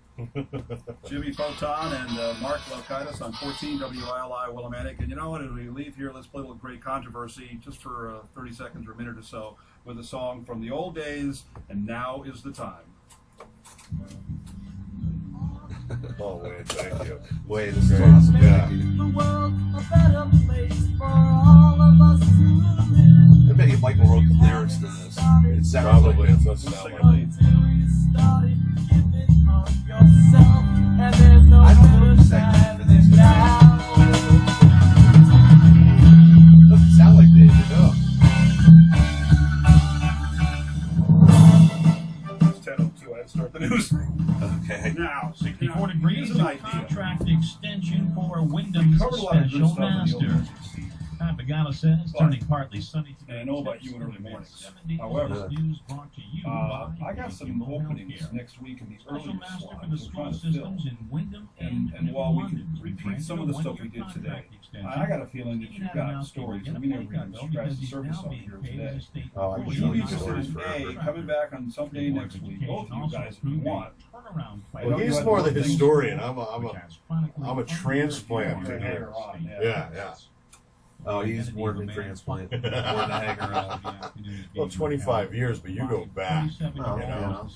Jimi Photon and Mark Laukaitis on 14 WILI Willimantic. And you know what? As we leave here, let's play a little great controversy just for 30 seconds or a minute or so with a song from the old days, and now is the time. Oh, Wayne, thank you. Wayne, this is awesome. Yeah. The world a better place for all of us to live. I bet you Michael wrote the lyrics to this. It sounds Probably. like It does sound like it. Until you started giving of yourself, and there's no I don't know better the segment for time this. than now. Doesn't sound like David, no. It's 10:02. I had to start the news. Okay. Now, 64 degrees here's an of idea. contract extension for Wyndham's Covered a lot of good Special stuff in the old Master. days. Pat Pagano says, turning partly sunny today. And I know about you in early mornings. However, News brought to you by I got some Kimball openings Healthcare. next week in the Special earlier master for slots. the We're school trying to fill. systems in Wyndham And while we London can repeat granted some a of the stuff one-year we did today, contract extension. I got a feeling that He you've had got announced stories he that would we get a never pay cut, even though, scratched because the he's surface now of being here paid as today. a state Oh, I can employee. show You'd be you stories considered forever. A, coming back on someday next week, both of you guys if you want. Well, he's more the historian. I'm a transplant to him. Yeah. Oh, he's more than a transplant. More than a hanger on. Well, 25 years, but you go back. Well,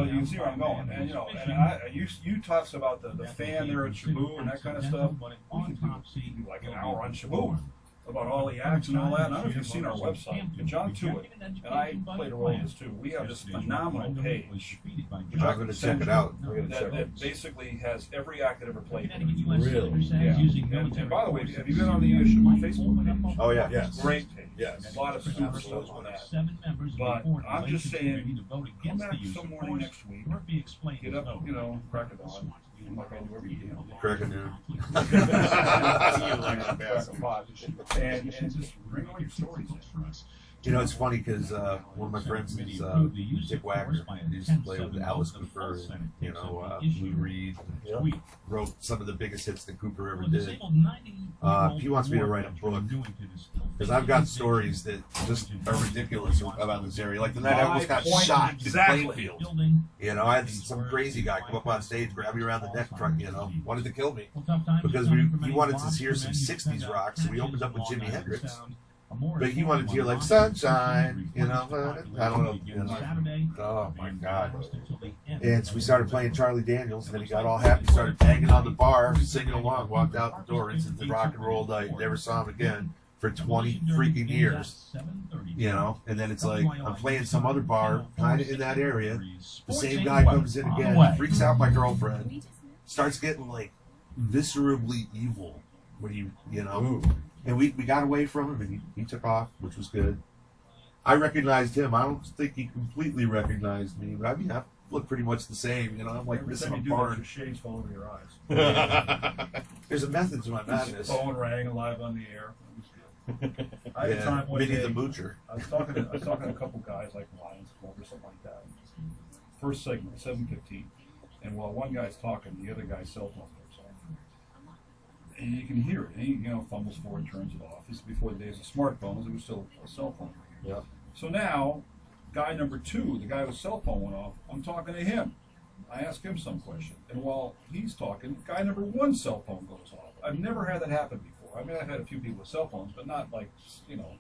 you can see where I'm going, and you know, and you talks about the fan there at Shabu and that kind of stuff. We can do like an hour on Shabu about all the acts and all that. And I don't know if you've seen our website, but John Tewitt and I played a role in this too. We have this phenomenal page, which I'm going to check it out. that basically has every act that ever played. Really? Yeah. And by the way, have you been on the Shabu Facebook page? Oh, yeah. Yes. Great page. Yes. A lot of superstars on that. But I'm just saying, come back some morning next week, get up, you know, crack it on. Like I do every day. Crack a noon. And just bring all your stories in. You know, it's funny because one of my friends is Dick Wagner. He used to play with Alice Cooper and, you know, Lou Reed. Wrote some of the biggest hits that Cooper ever did. He wants me to write a book because I've got stories that just are ridiculous about this area. Like the night I almost got shot in Plainfield. You know, I had some crazy guy come up on stage, grab me around the neck, you know, wanted to kill me because he wanted to hear some '60s rock. So we opened up with Jimi Hendrix. But he wanted to hear like Sunshine, you know, I don't know, you know. Oh my God. And so we started playing Charlie Daniels, and then he got all happy, started banging on the bar, singing along, walked out the door into the rock and roll night, never saw him again for 20 freaking years, you know. And then it's like, I'm playing some other bar, kind of in that area, the same guy comes in again, freaks out my girlfriend, starts getting like viscerally evil when you know. And we got away from him, and he took off, which was good. I recognized him. I don't think he completely recognized me, but I mean, I look pretty much the same. You know, I'm like Every missing time a you do that, part. your shades fall over your eyes. There's a method to my madness. Phone rang live on the air. I had time one Minnie day. the Moocher. I was talking to a couple guys like Lions Club or something like that. First segment, 7:15, and while one guy's talking, the other guy's cell phone goes off. And you can hear it. And he, you know, fumbles forward, turns it off. This is before the days of smartphones. It was still a cell phone. Yeah. So now, guy number two, the guy whose cell phone went off, I'm talking to him. I ask him some question. And while he's talking, guy number one's cell phone goes off. I've never had that happen before. I mean, I've had a few people with cell phones, but not like, you know,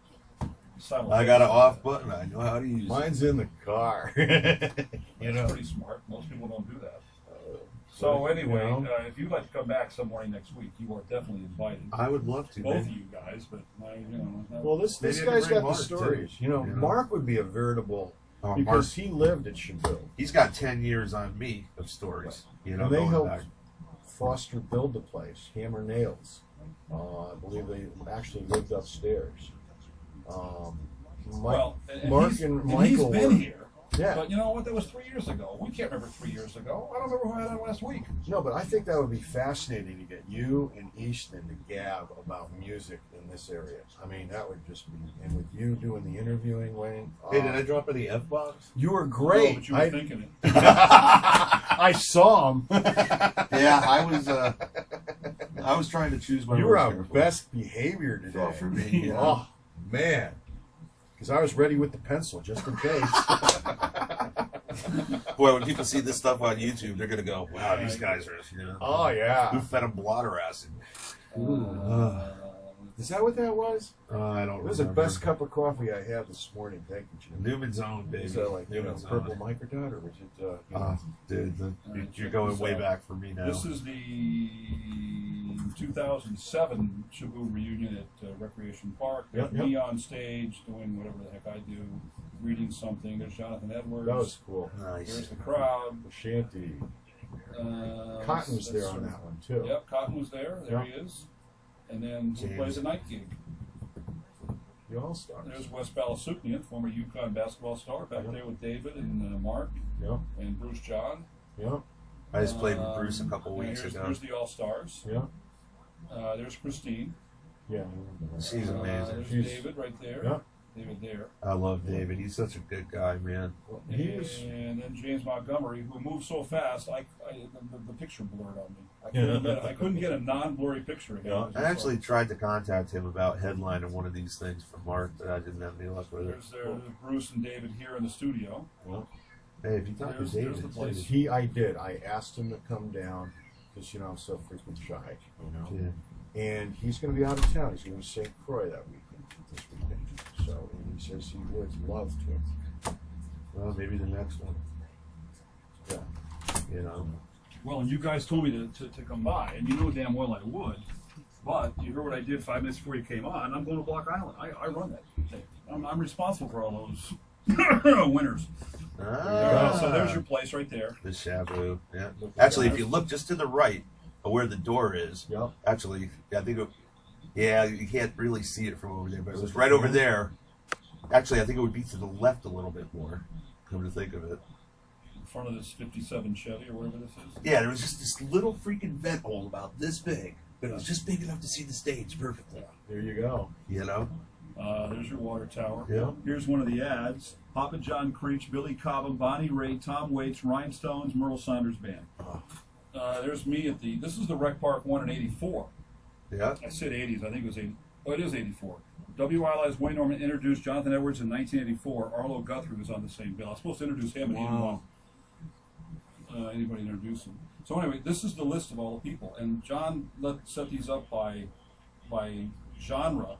silent. I got an off button. I know how to use it. Mine's in the car. You know, pretty smart. Most people don't do that. So anyway, if you'd like to come back some morning next week, you are definitely invited. I would love to. Both of you guys, but you know. Well, this Maybe I guy's could bring got the Mark, stories. too. You know, You know? Mark would be a veritable Mark, because he lived at Shabu. he's got 10 years on me of stories. You know, And they going helped back. Foster build the place, Hammer Nails. I believe they actually lived upstairs. Well, Mark and Michael he's been were, here. Yeah. But you know what? That was 3 years ago. We can't remember 3 years ago. I don't remember who I had on last week. No, but I think that would be fascinating to get you and Easton to gab about music in this area. I mean, that would just be, and with you doing the interviewing, Wayne. Hey, did I drop any F-bombs? You were No, great. but you were thinking it. I saw him. Yeah, I was trying to choose my You were words on carefully. best behavior today. Well, for me, yeah. Oh, man. Because I was ready with the pencil, just in case. Boy, when people see this stuff on YouTube, they're going to go, wow, these guys are, you know. Oh, yeah. Who fed them blotter acid? Is that what that was? I don't It was the remember. best cup of coffee I had this morning. Thank you, Jim. Newman's Own, baby. Is that like, you know, Newman's purple Own. microdot, or was it, you know? Dude, you're going way back for me now. This is the 2007 Shabu reunion at Recreation Park. Yep, Me on stage doing whatever the heck I do, reading something. There's Jonathan Edwards. That was cool. There's Nice. the crowd. The shanty. Uh, Cotton was there that's on some- that one, too. Yep, Cotton was there. There Yep. he is. And then who James. plays the night gig? The All-Stars. There's Wes Balasuknian, former UConn basketball star, back there with David and Mark Yep, and Bruce John. yep, I just played with Bruce a couple and weeks ago. There's the All Stars. yep. There's Christine. Yeah, I remember that. She's amazing. There's She's- David right there. Yeah. David there. I love David. He's such a good guy, man. And then James Montgomery, who moved so fast, the picture blurred on me. I couldn't get a non-blurry picture of him. Yeah. It was I just actually tried to contact him about headlining one of these things for Mark, but I didn't have any luck with it. there's Bruce and David here in the studio. Well, Hey, if you talk to There's David, the place. I did. I asked him to come down because I'm so freaking shy, yeah. And he's going to be out of town. He's going to St. Croix that weekend, this weekend. So, and he says he would love to. Well, maybe the next one. Yeah. You know. Well, and you guys told me to come by, and you know damn well I would. But you heard what I did 5 minutes before you came on. I'm going to Block Island. I run that thing. I'm responsible for all those winners. So there's your place right there. The Shabu. Yeah. Actually, if you look just to the right of where the door is, Yeah. actually, I think you can't really see it from over there, but it was right over there. Actually, I think it would be to the left a little bit more, come to think of it. In front of this 57 Chevy or whatever this is. Yeah, there was just this little freaking vent hole about this big, but it was just big enough to see the stage perfectly. There you go. You know? There's your water tower. Yeah. Here's one of the ads. Papa John Creech, Billy Cobham, Bonnie Raitt, Tom Waits, Rhinestones, Merle Saunders Band. There's me at this is the Rec Park one in 84. Yeah. I said 80s, I think it was 80. Oh, it is 84. WILI's Wayne Norman introduced Jonathan Edwards in 1984. Arlo Guthrie was on the same bill. I was supposed to introduce him, and he didn't want anybody to introduce him. So anyway, this is the list of all the people, and John set these up by genre,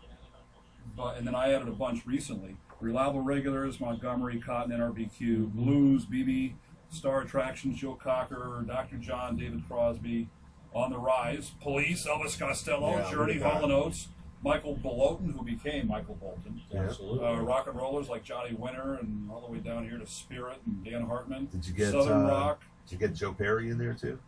and then I added a bunch recently. Reliable Regulars, Montgomery, Cotton, NRBQ, Blues, BB, Star Attractions, Joe Cocker, Dr. John, David Crosby, On the Rise, Police, Elvis Costello, Yeah, Journey, look at that. Hall & Oates, Michael Bolton, who became Michael Bolton. Yeah. Absolutely. Rock and rollers like Johnny Winter, and all the way down here to Spirit and Dan Hartman. Did you get Southern Rock, Did you get Joe Perry in there too?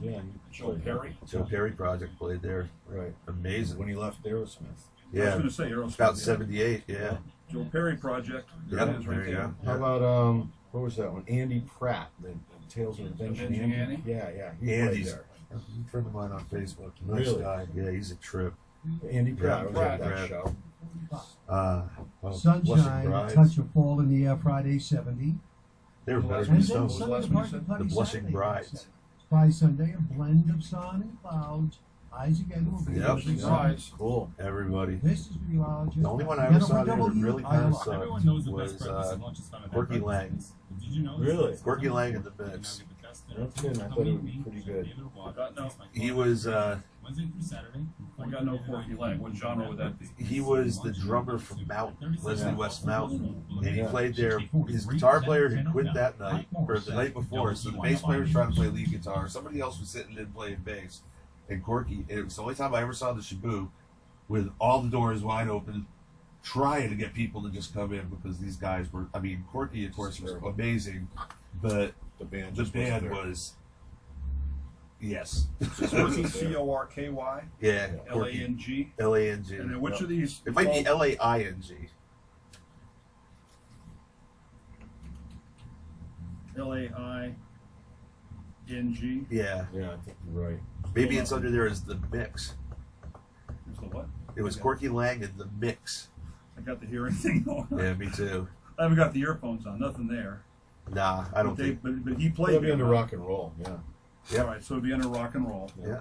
Yeah. Joe Perry. Joe Perry Project played there. Right. Amazing. When he left Aerosmith. I was Yeah. going to say Aerosmith. About yeah. 78. Yeah. Joe Perry Project. There Yep, it is right there you there. go. How about what was that one? Andy Pratt, the Tales of Avenging Avenging Andy. Andy? Yeah. He played Andy's there. a friend of mine on Facebook. Nice Really? guy. Yeah, he's a trip. Andy Pratt was Pratt. at that show. Well, Sunshine, Blushing Brides. Touch of Fall in the Air, Friday 70. They were better And than And then then Stones. was Sunday, last the one you party, said? party The Blushing Saturday, Brides. Friday, Sunday, a blend of sun and clouds. Eyes again will be Yep. Blushing Brides. Cool. Everybody. This is meteorologist. The only one I ever saw there that W. really kind of ILR. sucked Everyone knows the was best breakfast and lunch is found at Corky that Lang. breakfast. Did you know Really? this? Corky Lang in the mix. No kidding, I thought it would be pretty good. He was Wednesday through Saturday. I got no Corky Lang. What genre would that be? the drummer from Mountain, Leslie West Mountain, and he Yeah. played there. His guitar player had quit that night or the night before, so the bass player was trying to play lead guitar. Somebody else was sitting and playing bass, and Corky. It was the only time I ever saw the Shabu with all the doors wide open, trying to get people to just come in because these guys were. I mean, Corky, of course, was amazing, but The band. the just band there. was. Yes. Corky, C-O-R-K-Y, Yeah. L-A-N-G. L-A-N-G. And then which of these? It might be called- L-A-I-N-G. L-A-I-N-G. Yeah. Yeah, I think you're right. Maybe it's under there as the mix. Is the what? It was Corky Lang in the mix. I got the hearing thing going. Yeah, me too. I haven't got the earphones on. Nothing there. Nah, I don't think. But he played. It'll be under good. rock and roll. Yeah. Yep. All right, so it'd be under rock and roll. Yeah.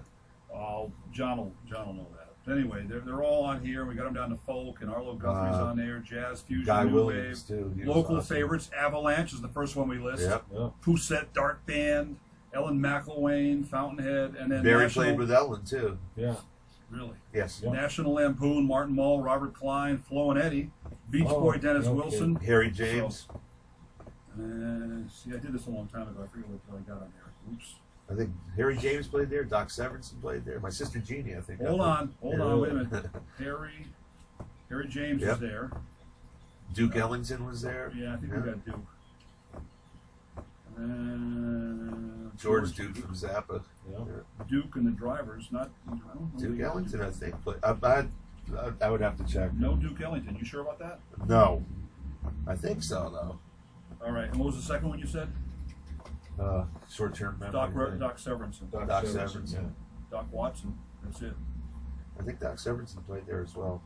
John will know that. But anyway, they're all on here. We got them down to folk, and Arlo Guthrie's on there. Jazz, fusion, Guy new Williams wave. too. He was Local awesome. favorites: Avalanche is the first one we list. Yep. Yeah. Poussette Dark Band, Ellen McElwain, Fountainhead, and then Barry National, played with Ellen too. Yeah. really Yes. Yeah. National Lampoon, Martin Mull, Robert Klein, Flo and Eddie, Beach Boy Dennis no Wilson. Harry James. See, I did this a long time ago. I forget what I got on there. Oops. I think Harry James played there. Doc Severinsen played there. My sister Jeannie, I think. Hold on, wait a minute. Really? Harry James Yep. is there. Duke Ellington was there. Yeah, I think we got Duke. George Duke from Zappa. Yeah. Duke and the Drivers, not I don't know Duke the- Ellington, I think. Played. I would have to check. No Duke Ellington. You sure about that? No. I think so, though. All right. And what was the second one you said? Short-term memory. Doc Severinsen. Doc Severinsen. Yeah. Doc Watson. That's it. I think Doc Severinsen played there as well.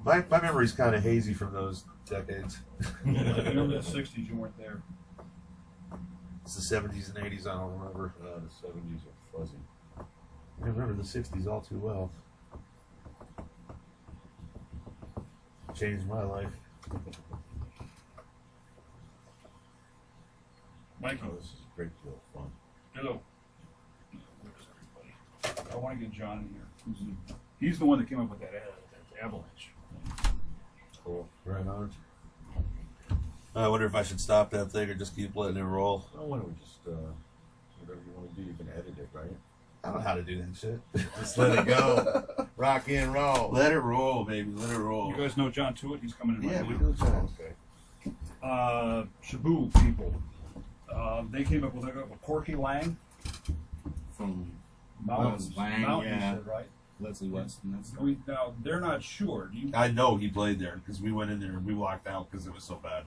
My My memory's kind of hazy from those decades. remember the 60s, you weren't there. It's the 70s and 80s, I don't remember. The 70s are fuzzy. I remember the 60s all too well. Changed my life. Mikey. Oh, this is a great deal of fun. Hello. I want to get John in here. He's the one that came up with that avalanche. Cool. Right on. I wonder if I should stop that thing or just keep letting it roll. Well, why don't we just, whatever you want to do, you can edit it, right? I don't know how to do that shit. Just let it go. Rock and roll. Let it roll, baby. Let it roll. You guys know John Tewitt? He's coming in right Yeah, now. we know John. Okay. Shabu people. They came up with a Corky Lang. From Mountains. Lang, Mountains, yeah. right? Leslie Weston. That's Now, they're not sure. Do you? I know he played there because we went in there and we walked out because it was so bad.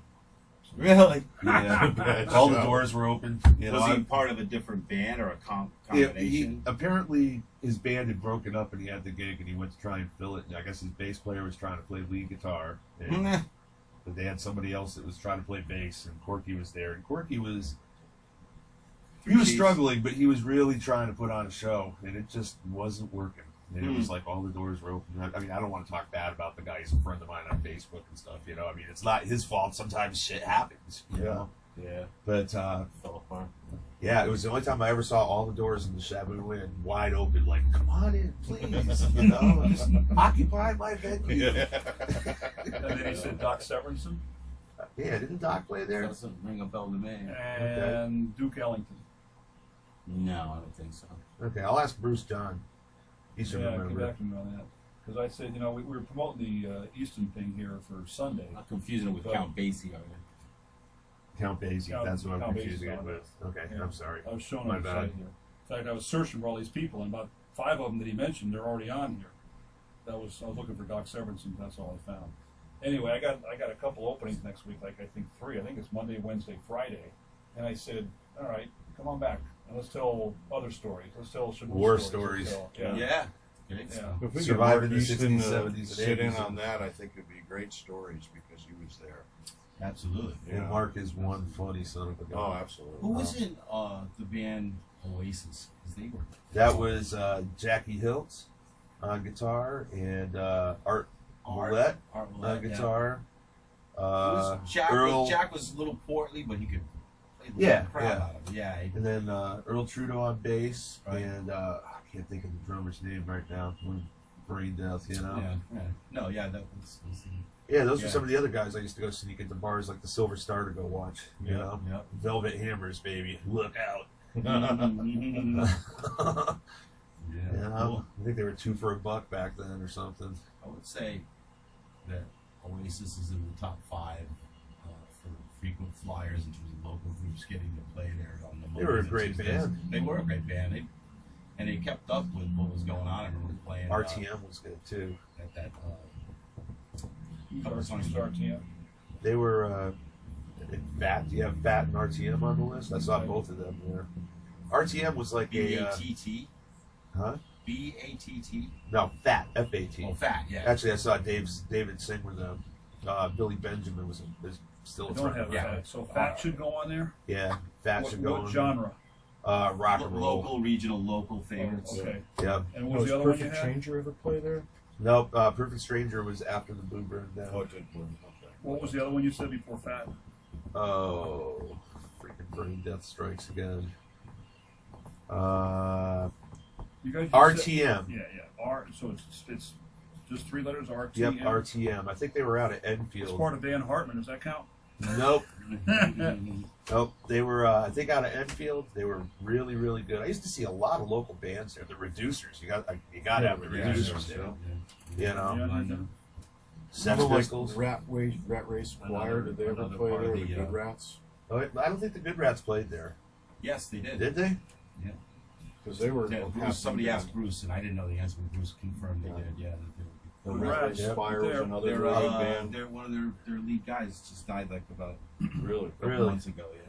really. Yeah, all the doors were open. You know, Was he part of a different band or a he combination? apparently his band had broken up and he had the gig and he went to try and fill it. And I guess his bass player was trying to play lead guitar, and but they had somebody else that was trying to play bass, and Corky was there. And Corky was struggling, but he was really trying to put on a show, and it just wasn't working. And it was like all the doors were open. I mean, I don't want to talk bad about the guy. He's a friend of mine on Facebook and stuff. You know, I mean, it's not his fault. Sometimes shit happens. You know? Yeah. But Fell apart. yeah, it was the only time I ever saw all the doors in the Shabu Inn wide open. Like, come on in, please. You know, just occupy my venue. And then he said Doc Severinsen Yeah, didn't Doc play there? Doesn't ring a bell to me. and Duke Ellington. No, I don't think so. Okay, I'll ask Bruce John. He should Yeah, get remember. back to me on that. Because I said, you know, we were promoting the Easton thing here for Sunday. Not confusing it with Count Basie, are you? Count Basie, Count- that's what I'm Count confusing Basie's it on with. Okay, Yeah. I'm sorry. I was showing My on the bad. site here. In fact, I was searching for all these people, and about 5 of them that he mentioned, they're already on here. I was looking for Doc Severinsen. That's all I found. Anyway, I got a couple openings next week. Like I think 3. I think it's Monday, Wednesday, Friday. And I said, all right, come on back and let's tell other stories. Let's tell Shabu War stories. stories. Let's tell- Yeah. Yeah. If we Survived could in the Mark Easton 60s, 70s, and sit in 80s. on that, I think it'd be great stories because he was there. Absolutely. And Mark is one funny son of a gun. Oh, absolutely. Who was in the band Oasis? 'Cause they were. That was Jackie Hiltz on guitar and Art Millette Art on Millette, yeah. guitar. Jack was a little portly, but he could play the Yeah, crap yeah. out of it. Yeah. And then Earl Trudeau on bass, Right. and I can't think of the drummer's name right now. Brain death, you know. Yeah. No, yeah, that was Yeah, those are Yeah. some of the other guys I used to go sneak into bars like the Silver Star to go watch. You know, yeah. Velvet Hammers, baby, look out. Yeah. You know, I think they were $2 for $1 back then or something. I would say that Oasis is in the top 5 for frequent flyers in terms of local groups getting to play there on the. They were a Mondays and great Tuesdays. band. They were a great band. They kept up with what was going on. I remember playing RTM was good too. at that. Who's RTM? They were Fat. Do you have Fat and RTM on the list? I saw both of them there. RTM was like BATT. Huh? BATT. No, Fat. FAT. Oh, Fat. Yeah. Actually, I saw David sing with them. Billy Benjamin is still I a don't friend. have Yeah. Fat. So Fat should go on there? Yeah, Fat should go What on genre? there. Rock and roll. Local, regional, local favorites. Okay. Yep. And what was the other one you Perfect had? Stranger ever play there? Nope. Perfect Stranger was after the Boo burned down. Oh, it did. Okay. What was the other one you said before Fat? Oh, freaking brain death strikes again. You guys just RTM. Said, yeah. So it's just 3 letters, RTM? Yep, RTM. I think they were out at It's Enfield. part of Van Hartman. Does that count? Nope. Nope. They were, I think, out of Enfield. They were really, really good. I used to see a lot of local bands there. The Reducers. You got to have the Reducers there. You know. Yeah. Sex Pistols. Rat Race Choir. Did they ever another play part of there? The the, Good Rats. Oh, I don't think the Good Rats played there. Yes, they did. Did they? Because they were. Yeah, Bruce, somebody asked Bruce, and I didn't know the answer, but Bruce confirmed they did. Yeah, The Good Rat Rats. Race Choir was They're- another they're, great band. they're one of their lead guys just died like about Really? a couple Really? months ago. Yeah.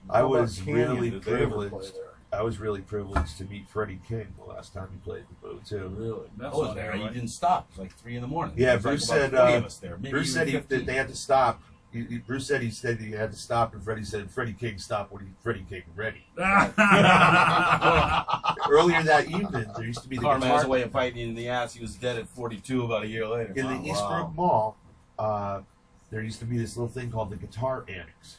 I How about was Canyon? really Did they ever play privileged. there? I was really privileged to meet Freddie King the last time he played the Boo too. Really? I was there. You didn't stop. It was like 3 a.m. Yeah, There was Bruce like said. about 40 of us there. Maybe Bruce even said 15. they had to stop. Bruce said he had to stop, and Freddie said Freddie King stopped when Freddie King ready. Earlier that evening, there used to be the Carman has guitar a way of biting you in the ass. He was dead at 42 about a year later. in the Eastbrook Mall. There used to be this little thing called the Guitar Annex.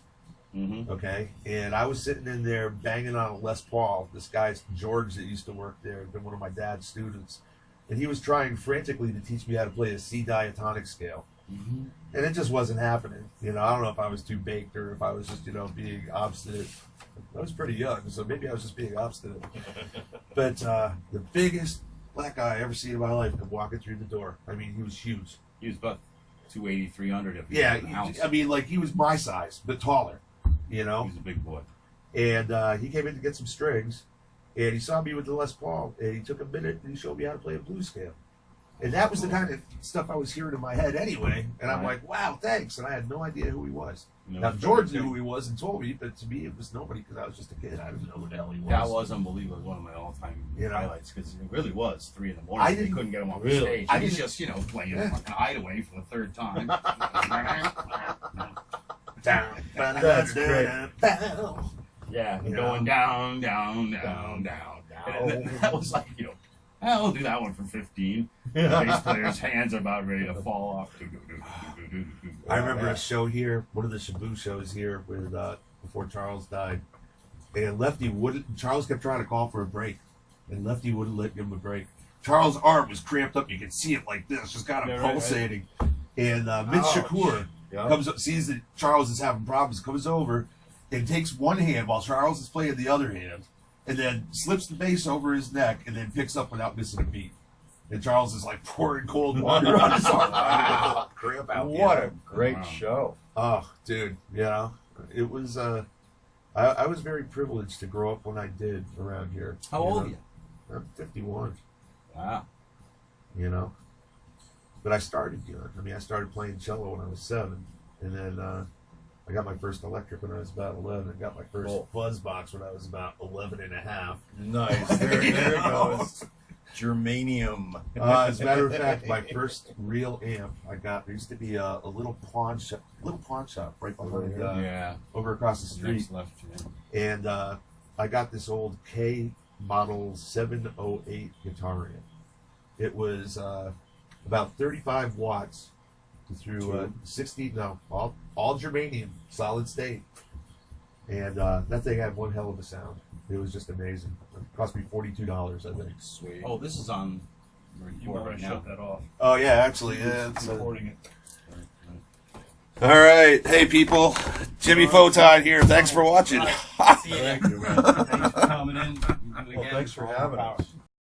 Mm-hmm. Okay, and I was sitting in there banging on a Les Paul. This guy George that used to work there had been one of my dad's students, and he was trying frantically to teach me how to play a C diatonic scale, Mm-hmm. and it just wasn't happening. You know, I don't know if I was too baked or if I was just being obstinate. I was pretty young, so maybe I was just being obstinate. But the biggest black guy I ever seen in my life come walking through the door. I mean, he was huge. He was about 280, 300. If he Yeah, was an ounce. I mean, like he was my size but taller. You know, He was a big boy. and he came in to get some strings, and he saw me with the Les Paul, and he took a minute and he showed me how to play a blues scale. And that was the kind of stuff I was hearing in my head anyway. And I'm like, wow, thanks. And I had no idea who he was. Now, George knew who he was and told me, but to me, it was nobody because I was just a kid. I didn't know who the hell he was. That was unbelievable. It was one of my all-time highlights because it really was 3 a.m. They couldn't get him off the stage. He was just, playing fucking Hideaway for the third time. That's great. Yeah, going down, down, down, down, down. And that was like, I'll do that one for 15. The bass player's hands are about ready to fall off. I remember a show here, one of the Shabu shows here, with before Charles died, and Lefty wouldn't. Charles kept trying to call for a break, and Lefty wouldn't let him a break. Charles' arm was cramped up; you could see it like this, just kind of pulsating. And Mitch Shakur comes up, sees that Charles is having problems, comes over, and takes one hand while Charles is playing the other hand, and then slips the bass over his neck, and then picks up without missing a beat. And Charles is like pouring cold water on his arm. Cramp out. What a great show. Oh, dude, it was. I was very privileged to grow up when I did around here. How old are you? I'm 51. Wow. But I started young. I mean, I started playing cello when I was 7, and then I got my first electric when I was about 11. I got my first fuzz box when I was about 11 and a half. Nice. There it goes. Germanium. As a matter of fact, my first real amp I got, there used to be a little pawn shop right behind, over across the street. Next left, And I got this old K model 708 guitar amp. It was about 35 watts through 60, all germanium, solid state. And that thing had one hell of a sound. It was just amazing. It cost me $42, I think. Sweet. Oh, this is on. You were going to shut that off. Oh, yeah, actually, yeah. It's recording it. All right. Hey, people. Jimi Photon here. Thanks for watching. See you. Thanks for coming in. Well, thanks for having us.